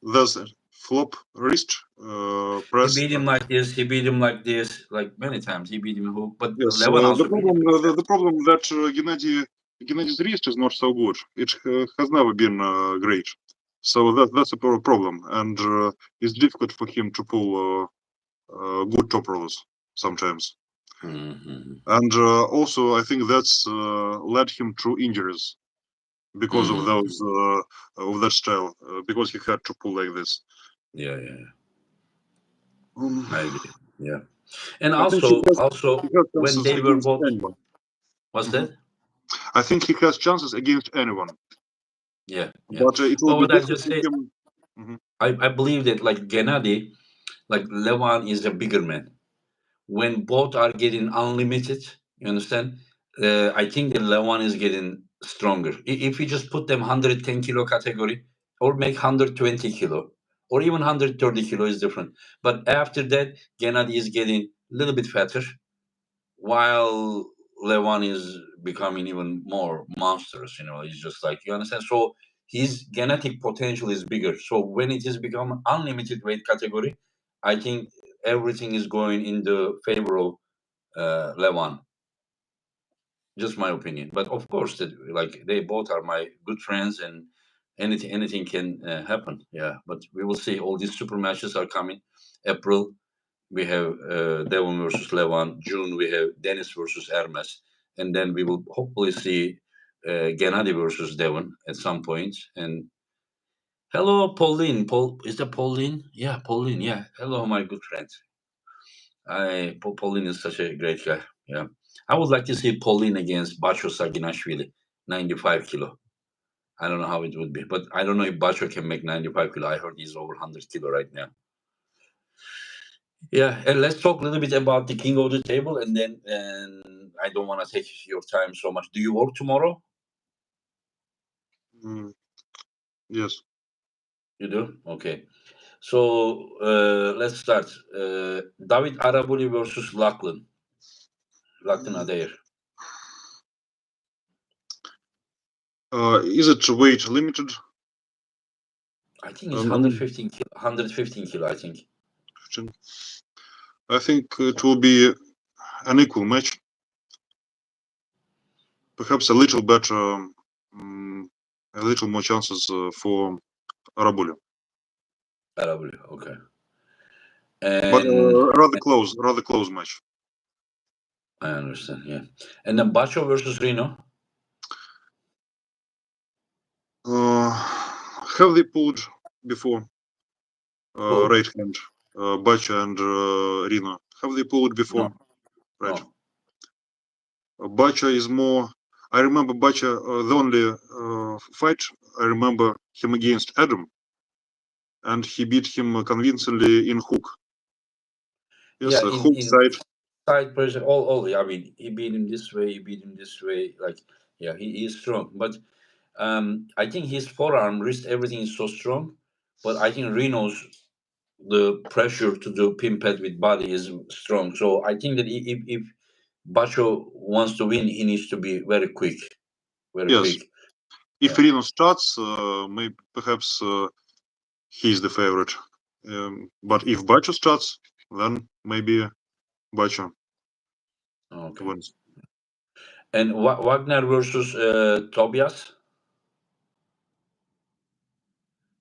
this flop wrist He press. beat him like this. He beat him like this, like many times. He beat him who, but Yes, Levan also beat him many the times. problem that Gennady's wrist is not so good. It has never been great, so that's a problem, and it's difficult for him to pull good top rollers sometimes. Hmm. And also, I think that's led him to injuries because of Hmm. those of that style, because he had to pull like this. Yeah. Um, I agree. Yeah, and I think also he has when chances they were against both, anyone. what's Mhm. that? I think he has chances against anyone, Yeah. but it will But be what I difficult just for said, him. Mhm. I believe that like Gennady, like Levan is a bigger man. When both are getting unlimited, you understand? I think the Levan is getting stronger. If you just put them 110 kilo category or make 120 kilo or even 130 kilo is different. But after that, Gennady is getting a little bit fatter while Levan is becoming even more monstrous. He's just like, you understand? So his genetic potential is bigger. So when it is become unlimited weight category, I think everything is going in the favor of Levan. Just my opinion. But of course, that like they both are my good friends, and anything can happen. Yeah, but we will see. All these super matches are coming. April we have Devon versus Levan. June we have Dennis versus Hermes, and then we will hopefully see Gennady versus Devon at some point. And hello, Pauline. Paul, is that Pauline? Yeah, Pauline. Yeah. Hello, my good friend. Pauline is such a great guy. Yeah. I would like to see Pauline against Bacho Saginashvili, 95 kilo. I don't know how it would be, but I don't know if Bacho can make 95 kilo. I heard he's over 100 kilo right now. Yeah, and let's talk a little bit about the king of the table, and I don't want to take your time so much. Do you work tomorrow? Mm, yes. You do? Okay. So let's start. David Arabuli versus Lachlan Adair. Is it weight limited? I think it's Um, 115 kilo. 115 kilo, I think. I think it will be an equal match. Perhaps a little better, a little more chances for Arabuli, Arabuli, okay. but And rather close match. I understand, yeah. And then Bacho versus Reno. Uh, have they pulled before Who? right hand, Bacha and Rino? Have they pulled before? No, Right. no. Bacha is more. I remember Bacha. The only fight I remember him against Adam, and he beat him convincingly in hook. Yes, Yeah, a in hook in side. side pressure, all. I mean, he beat him this way. He beat him this way. Like, yeah, he is strong. But I think his forearm, wrist, everything is so strong. But I think Reno's the pressure to do pin pad with body is strong. So I think that if Bacho wants to win, he needs to be very quick, very Yes, quick. if Yeah. Rino starts, maybe perhaps he's the favorite. But if Bacha starts, then maybe Bacha Okay. wins. And Wagner versus Tobias.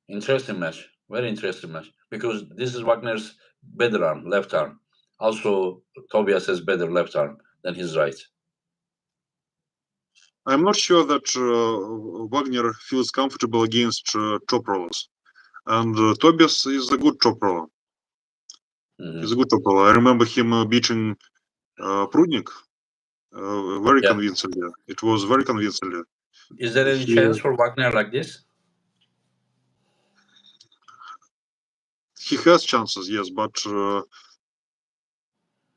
Interesting match. Very interesting match. because this is Wagner's better arm, left arm. Also, Tobias has better left arm than his right. I'm not sure that Wagner feels comfortable against top rollers, and Tobias is a good top roller. He's a good top roller. I remember him beating Prudnik very convincingly. It was very convincingly. Is there any chance for Wagner like this? He has chances, yes, but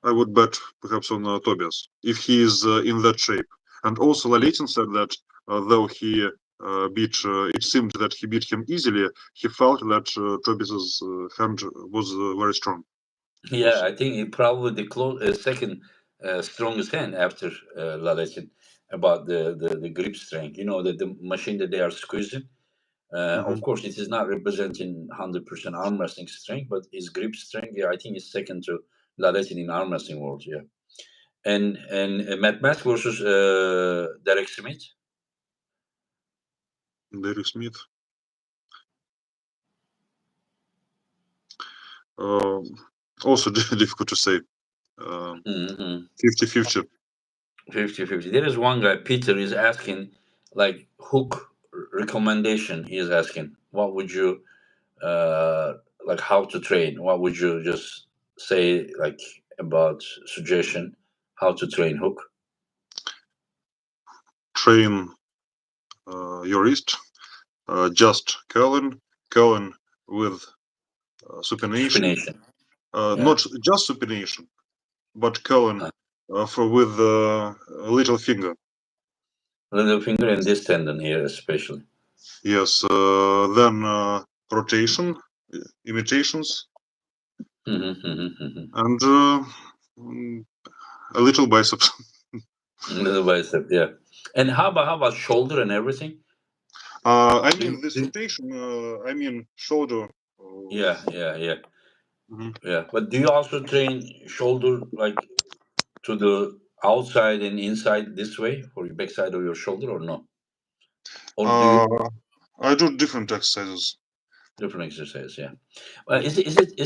I would bet perhaps on Tobias if he is in that shape. And also, Laletin said that though he it seemed that he beat him easily, he felt that Tobias's hand was very strong. Yeah, Also. I think he probably the second strongest hand after Laletin about the grip strength. You know, the machine that they are squeezing. Of course, it is not representing 100% arm wrestling strength, but his grip strength, yeah, I think is second to Laletin in arm wrestling world. Yeah, and Matt Mask versus Derek Smith. Derek Smith. Also difficult to say. 50-50. 50-50. There is one guy, Peter, is asking, like, hook recommendation. He is asking, what would you, like, how to train? What would you just say, like, about suggestion, how to train hook? Train your wrist. Just curling with supination. Supination. Not just supination, but curling with a little finger. Little finger and this tendon here, especially. Yes. Then rotation, imitations, and a little biceps. Little bicep, yeah. And how about shoulder and everything? I mean this rotation. I mean shoulder. Yeah. Yeah. But do you also train shoulder like to the outside and inside this way for your backside of your shoulder or no? Or do you I do different exercises. different exercise? Yeah. Is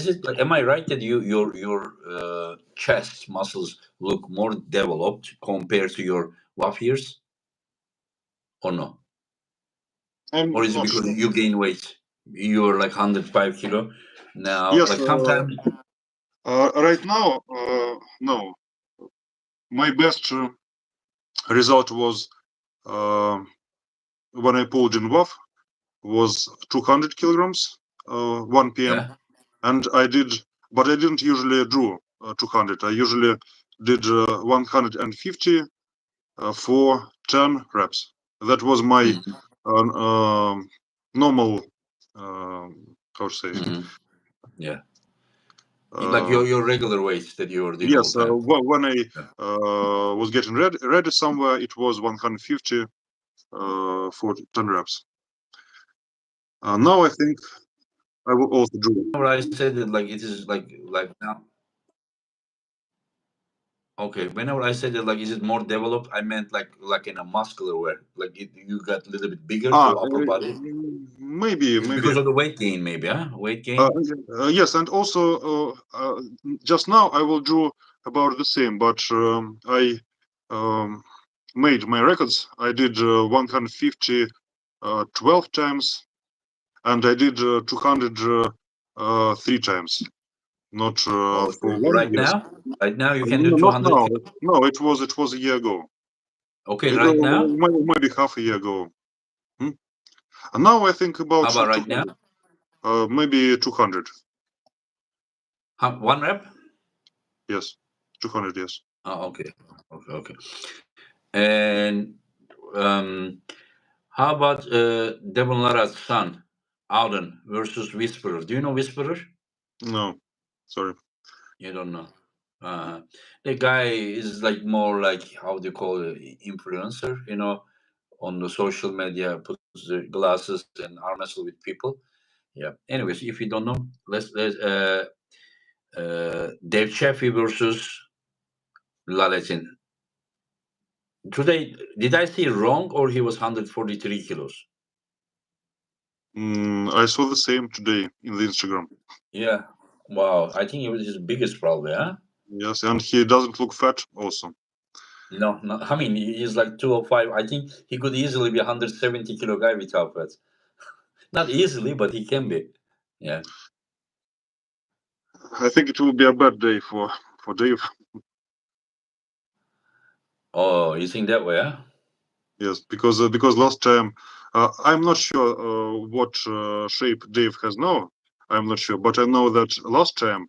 it like, am I right that your chest muscles look more developed compared to your warriors or no? I'm Or is it not because sure. you gain weight? You're like 105 kilo now. Yes. Like sometimes, Right now, no. My best result was when I pulled in WAF was 200 kilograms 1 p.m. yeah. and but I didn't usually do 200. I usually did 150 for 10 reps. That was my normal, how to say, Yeah. Like your regular weights that you are doing all yes. the time. When I Yeah. was getting ready somewhere, it was 150 for 10 reps. Now I think I will also do it. Whenever I said it, like it is like now. Okay, whenever I said it, like is it more developed? I meant like in a muscular way, like you got a little bit bigger to upper body. It's Maybe. because of the weight gain, maybe, huh? Weight Uh, gain. yes, and also just now I will do about the same, but I made my records. I did 150 12 times, and I did 200 3 times. Not Oh, for so one, right yes. now, you can do No, two not hundred. now. No, it was a year ago. Okay, right now. Maybe half a year ago. Hmm? And now I think about How about right now? 200. Maybe 200. One rep. Yes, 200. Yes. Oh, okay. And um, how about Devon Lara's son, Alden versus Whisperer? Do you know Whisperer? No, sorry. You don't know. Uh, the guy is like more like how do you call it, influencer? You know, on the social media, puts the glasses and arm wrestle with people. Yeah. Anyways, if you don't know, let's Dave Chaffee versus Laletin. Today, did I see wrong or he was 143 kilos? I saw the same today in the Instagram. Yeah. Wow. I think it was his biggest probably, huh? Yes, and he doesn't look fat also. No, no. I mean, he's like 205. I think he could easily be a 170 kilo guy without fat. Not easily, but he can be. Yeah. I think it will be a bad day for Dave. Oh, you think that way, huh? Yes, because last time I'm not sure what shape Dave has now. I'm not sure, but I know that last time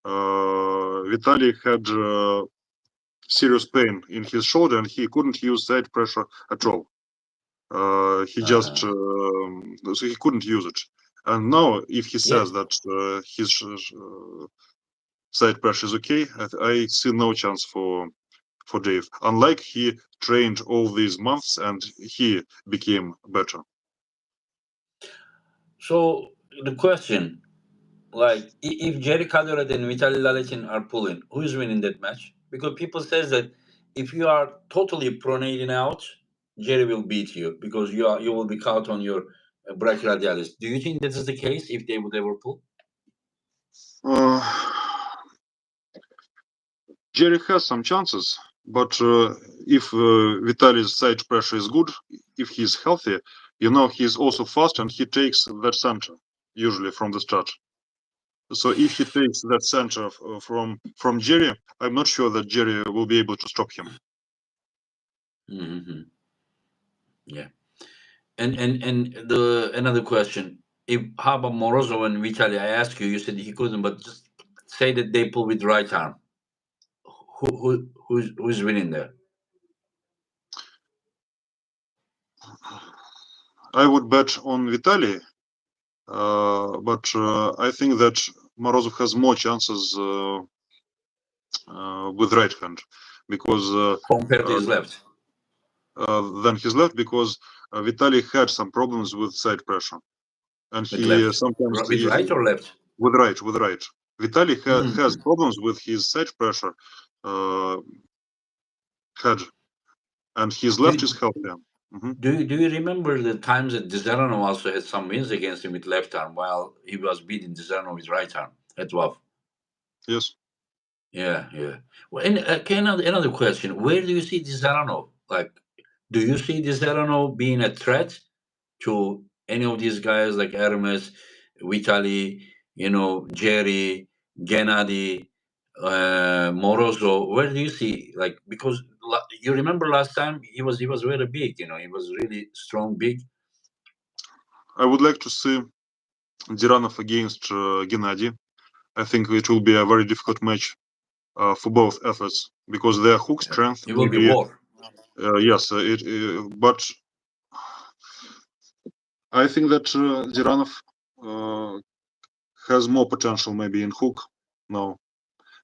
Vitaly had serious pain in his shoulder and he couldn't use side pressure at all. He just Uh-huh. so he couldn't use it. And now, if he Yeah. says that his side pressure is okay, I see no chance for Dave. Unlike he trained all these months and he became better. So the question, like, if Jerry Calderon and Vitaly Laletin are pulling, who's winning that match? Because people says that if you are totally pronating out, Jerry will beat you because you will be caught on your brachyradialis. Do you think this is the case if they would ever pull? Uh, Jerry has some chances, but if Vitaly's side pressure is good, if he's healthy, he's also fast and he takes that center usually from the start. So if he takes that center from Jerry, I'm not sure that Jerry will be able to stop him. Mm-hmm. Yeah. And the another question: if how about Morozov and Vitaly? I asked you, you said he couldn't, but just say that they pull with right arm. Who's winning there? I would bet on Vitaly, but I think that Morozov has more chances with right hand because Compared to uh, his left. than his left because Vitaly had some problems with side pressure and With he left. sometimes With right or left? with right. Vitaly has Mm. problems with his side pressure uh, had and his Do, left is healthier. Mhm. do you remember the times that Dzerano also had some wins against him with left arm while he was beating Dzerano with right arm at WAF? Yes. Yeah, yeah. Well, and okay, another question: where do you see Dzerano? Like, do you see Dzerano being a threat to any of these guys like Hermes, Vitali, Jerry, Gennady, Morozo? Where do you see, like, because you remember last time he was very big, he was really strong, big. I would like to see Diranov against Gennady. I think it will be a very difficult match for both athletes because their hook strength It will will be be war. yes. But I think that Diranov uh, has more potential maybe in hook now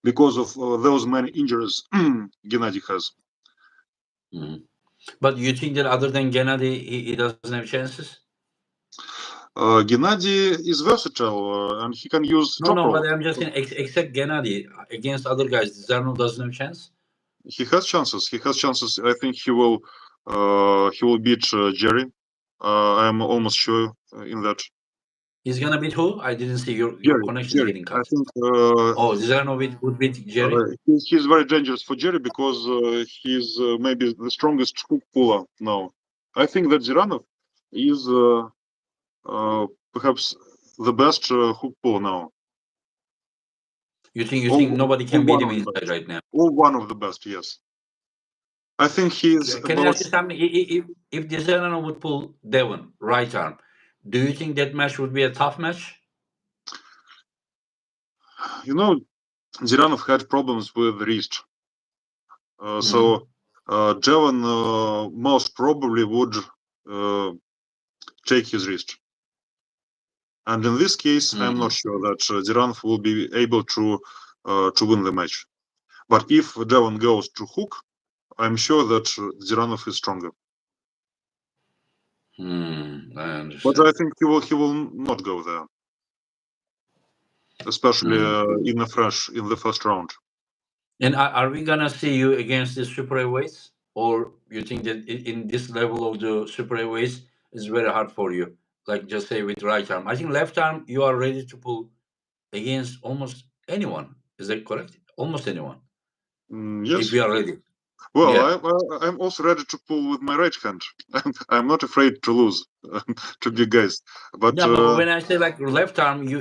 because of those many injuries Gennady has. Mhm. But you think that other than Gennady, he doesn't have chances? Gennady is versatile and he can use No, top no. But rope. I'm just saying, except Gennady, against other guys, Zarno doesn't have chance. He has chances. He has chances. I think he will beat Jerry. I'm almost sure in that. He's gonna beat who? I didn't see your Jerry, connection is Jerry. getting I cut. think Oh, Zarno would beat Jerry. he's very dangerous for Jerry because he's maybe the strongest hook puller now. I think that Ziranov is uh, perhaps the best hook puller now. You think Or, nobody or can beat one him of the inside best. right now? Or one of the best. Yes. I think he's Can I about. ask you something? If Zarno would pull Devon right arm, do you think that match would be a tough match? You know, Ziranov had problems with wrist. Hmm. So Devon most probably would uh, take his wrist. And in this case, I'm not Hmm. sure that Ziranov will be able to win the match. But if Devon goes to hook, I'm sure that Ziranov is stronger. I But understand. I think he will not go there, especially Hmm. in the first round. And are we gonna see you against the super heavyweights, or you think that in this level of the super heavyweights is very hard for you? like just say with right arm. I think left arm you are ready to pull against almost anyone. Is that correct? Almost anyone. If Yes. you are ready. Well, Yeah. I'm also ready to pull with my right hand. I'm not afraid to lose to big guys. But Yeah, but when I say like left arm, you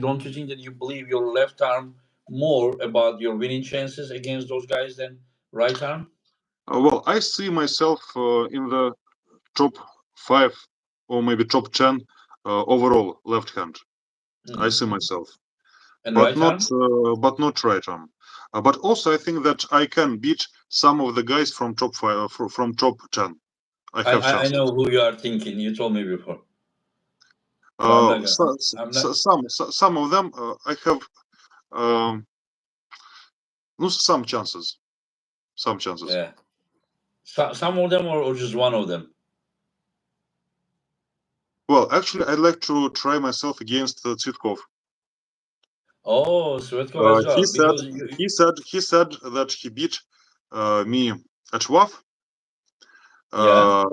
don't you think that you believe your left arm more about your winning chances against those guys than right arm? well, I see myself in the top 5 or maybe top 10 overall left hand. I see Hmm. myself, And right arm? but not right arm. But also, I think that I can beat some of the guys from top 5 from top 10. I have I chances. know who you are thinking. You told me before, but I'm not gonna. I'm not. Some of them I have um, no, some chances. Some chances. Yeah. Some of them or just one of them. Well, actually, I'd like to try myself against Tsitkov. Oh, Svetkov as He well said because you. he said that he beat me at WAF, Yeah. uh,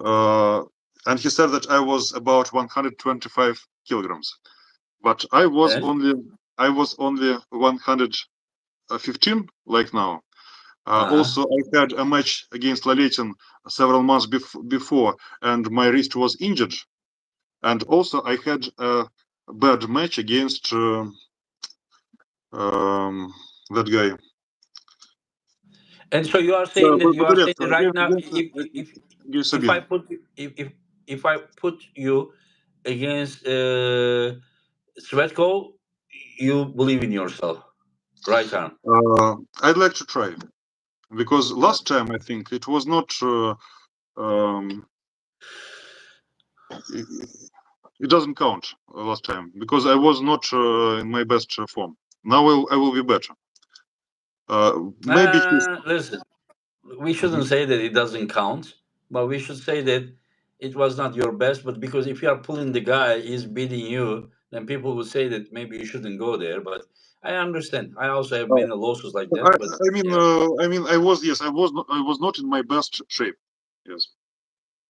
uh, and he said that I was about 125 kilograms, but And I was only 115 like now. uh-huh. Also, I had a match against Laletin several months before, and my wrist was injured. And also, I had a bad match against um, that guy. And so you are saying that you are saying Budurev, that right now, against if I Sabin. put if I put you against Svetko, you believe in yourself, right arm. I'd like to try because last time I think it was not. Um, it, it doesn't count last time because I was not in my best form. Now I will be better. Maybe he's. Listen, we shouldn't Mhm. say that it doesn't count, but we should say that it was not your best. But because if you are pulling the guy, he's beating you, then people would say that maybe you shouldn't go there. But I understand. I also have Uh, many losses like that. But yeah, I was yes, I was not in my best shape. Yes.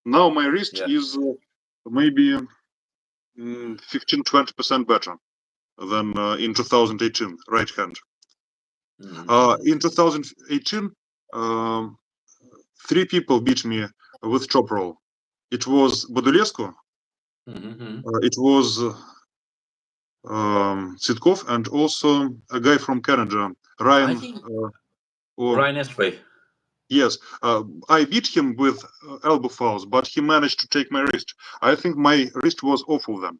Now my wrist yeah. is maybe 15-20% better than in 2018, right hand. Mm-hmm. In 2018, um, 3 people beat me with chop roll. It was Bodulescu, Mm-hmm. it was Sitkov, and also a guy from Canada, I Ryan. think Or Ryan Espray. yes, I beat him with elbow fouls, but he managed to take my wrist. I think my wrist was awful then.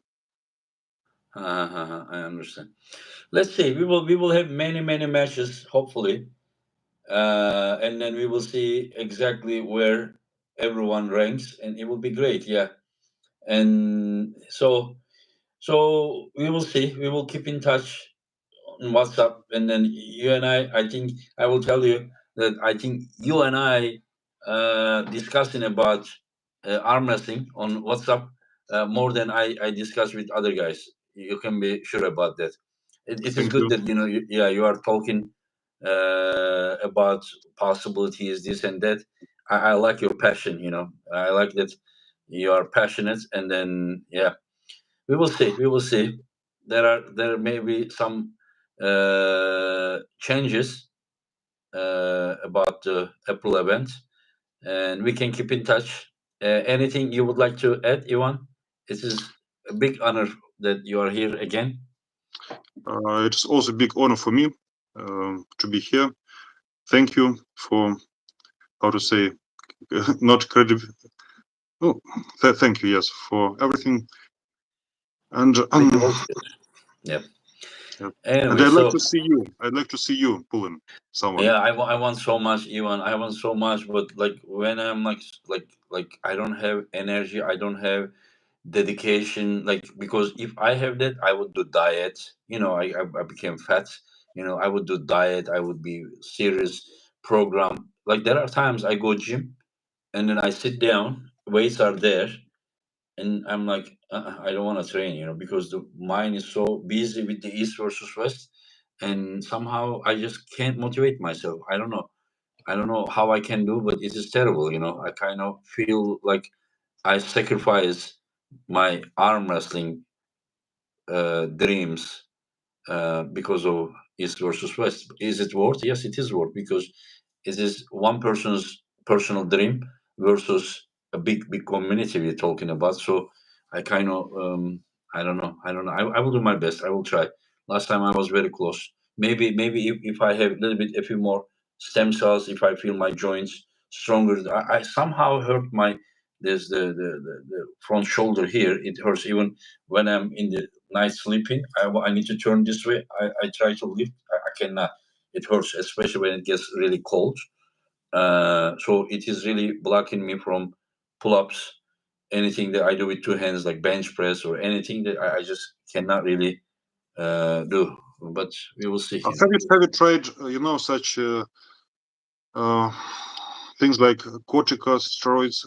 I understand. Let's see. We will have many matches hopefully, and then we will see exactly where everyone ranks, and it will be great. Yeah, and so we will see. We will keep in touch on WhatsApp, and then you and I think I will tell you that I think you and I discussing about arm wrestling on WhatsApp more than I discuss with other guys. You can be sure about that. It is Thank good you. that yeah, you are talking about possibilities, this and that. I like your passion. I like that you are passionate, and then yeah, we will see. We will see. There may be some changes about the April event, and we can keep in touch. Anything you would like to add, Ivan? It is a big honor that you are here again. It's also a big honor for me to be here. Thank you for how to say not credible. Oh, thank you. Yes, for everything. And Thank you also. Yeah. yeah. And Anyway, I'd like so to see you. I'd like to see you pulling someone. yeah, I want so much, Ivan. I want so much, but like when I'm like I don't have energy. I don't have dedication, like because if I have that I would do diet. I became fat. I would do diet. I would be serious program. Like there are times I go gym and then I sit down, weights are there, and I'm like, I don't want to train, because the mind is so busy with the east versus west, and somehow I just can't motivate myself. I don't know how I can do, but it is terrible. I kind of feel like I sacrifice my arm wrestling dreams because of East versus West. Is it worth? Yes, it is worth, because it is one person's personal dream versus a big community we're talking about. So I kind of I don't know. I will do my best. I will try. Last time I was very close. Maybe if I have a little bit, a few more stem cells, if I feel my joints stronger. I somehow hurt my there's the front shoulder here. It hurts even when I'm in the night sleeping. I need to turn this way. I try to lift. I cannot. It hurts, especially when it gets really cold. So it is really blocking me from pull-ups. Anything that I do with two hands, like bench press or anything that I just cannot really do. But we will see. You know. Have you tried, such uh, things like corticosteroids?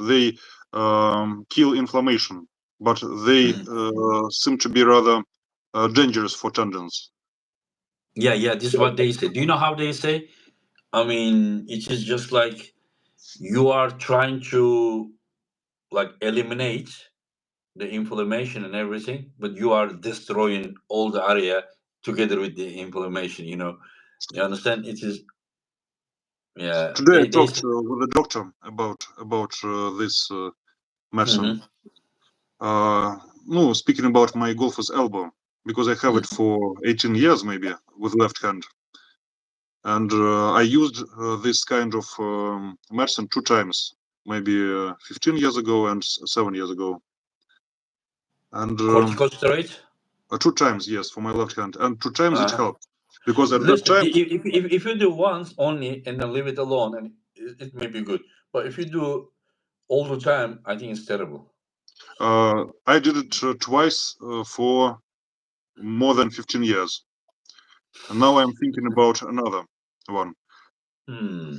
They kill inflammation, but they Mhm. seem to be rather dangerous for tendons. Yeah. This is what they say. Do you know how they say? I mean, it is just like you are trying to like eliminate the inflammation and everything, but you are destroying all the area together with the inflammation. You understand? It is, yeah. Today I They talked say, with a doctor about this medicine. hmm No, speaking about my golfer's elbow, because I have it for 18 years maybe with left hand, and I used this kind of medicine 2 times, maybe 15 years ago and 7 years ago, and corticosteroid. 2 times, yes, for my left hand, and 2 times it Uh, helped because at that Listen, time if you do once only and then leave it alone, and it may be good. But if you do all the time, I think it's terrible. I did it twice for more than 15 years, and now I'm thinking about another one, Hmm.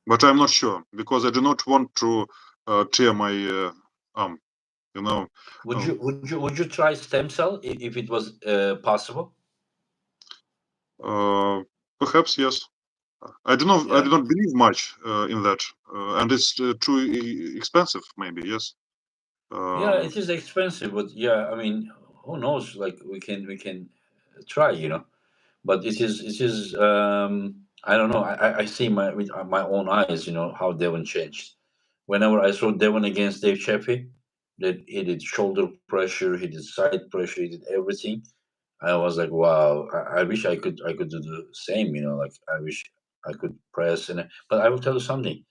but I'm not sure because I do not want to tear my arm. You know, Would uh, you would you try stem cell if it was possible? uh, perhaps yes. I do not. I Yeah. do not believe much in that, and it's too expensive. Maybe yes. Yeah, Um, it is expensive, but yeah, I mean, who knows? Like we can try, but it is I don't know. I see with my own eyes, how Devon changed. Whenever I saw Devon against Dave Chappie, that he did shoulder pressure, he did side pressure, he did everything. I was like, wow, I wish I could do the same, like I wish I could press but I will tell you something.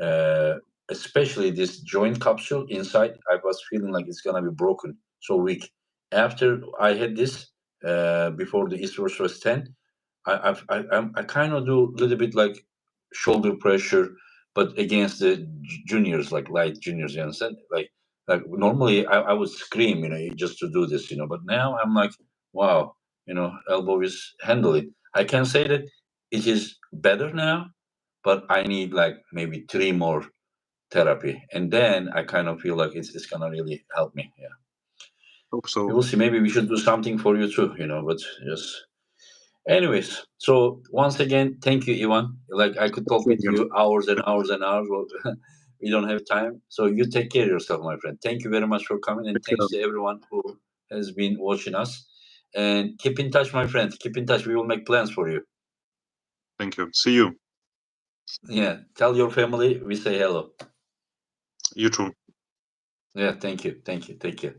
Uh, Especially this joint capsule inside, I was feeling like it's gonna be broken, so weak. After I had this, before the East vs 10, I kind of do a little bit like shoulder pressure, but against the juniors, like light juniors. You understand? Like normally I would scream, just to do this, but now I'm like, wow, elbow is handling. I can say that it is better now, but I need like maybe three more therapy, and then I kind of feel like it's gonna really help me. Yeah, Hope we so. will see. Maybe we should do something for you too, but just. Anyways, so once again, thank you, Ivan. Like I could talk Same with here. you hours and hours and hours. Well, we don't have time. So you take care of yourself, my friend. Thank you very much for coming, and Take care. thanks to everyone who has been watching us. And keep in touch, my friend. Keep in touch. We will make plans for you. Thank you. See you. Yeah. Tell your family we say hello. You too. Yeah. Thank you. Thank you. Take care.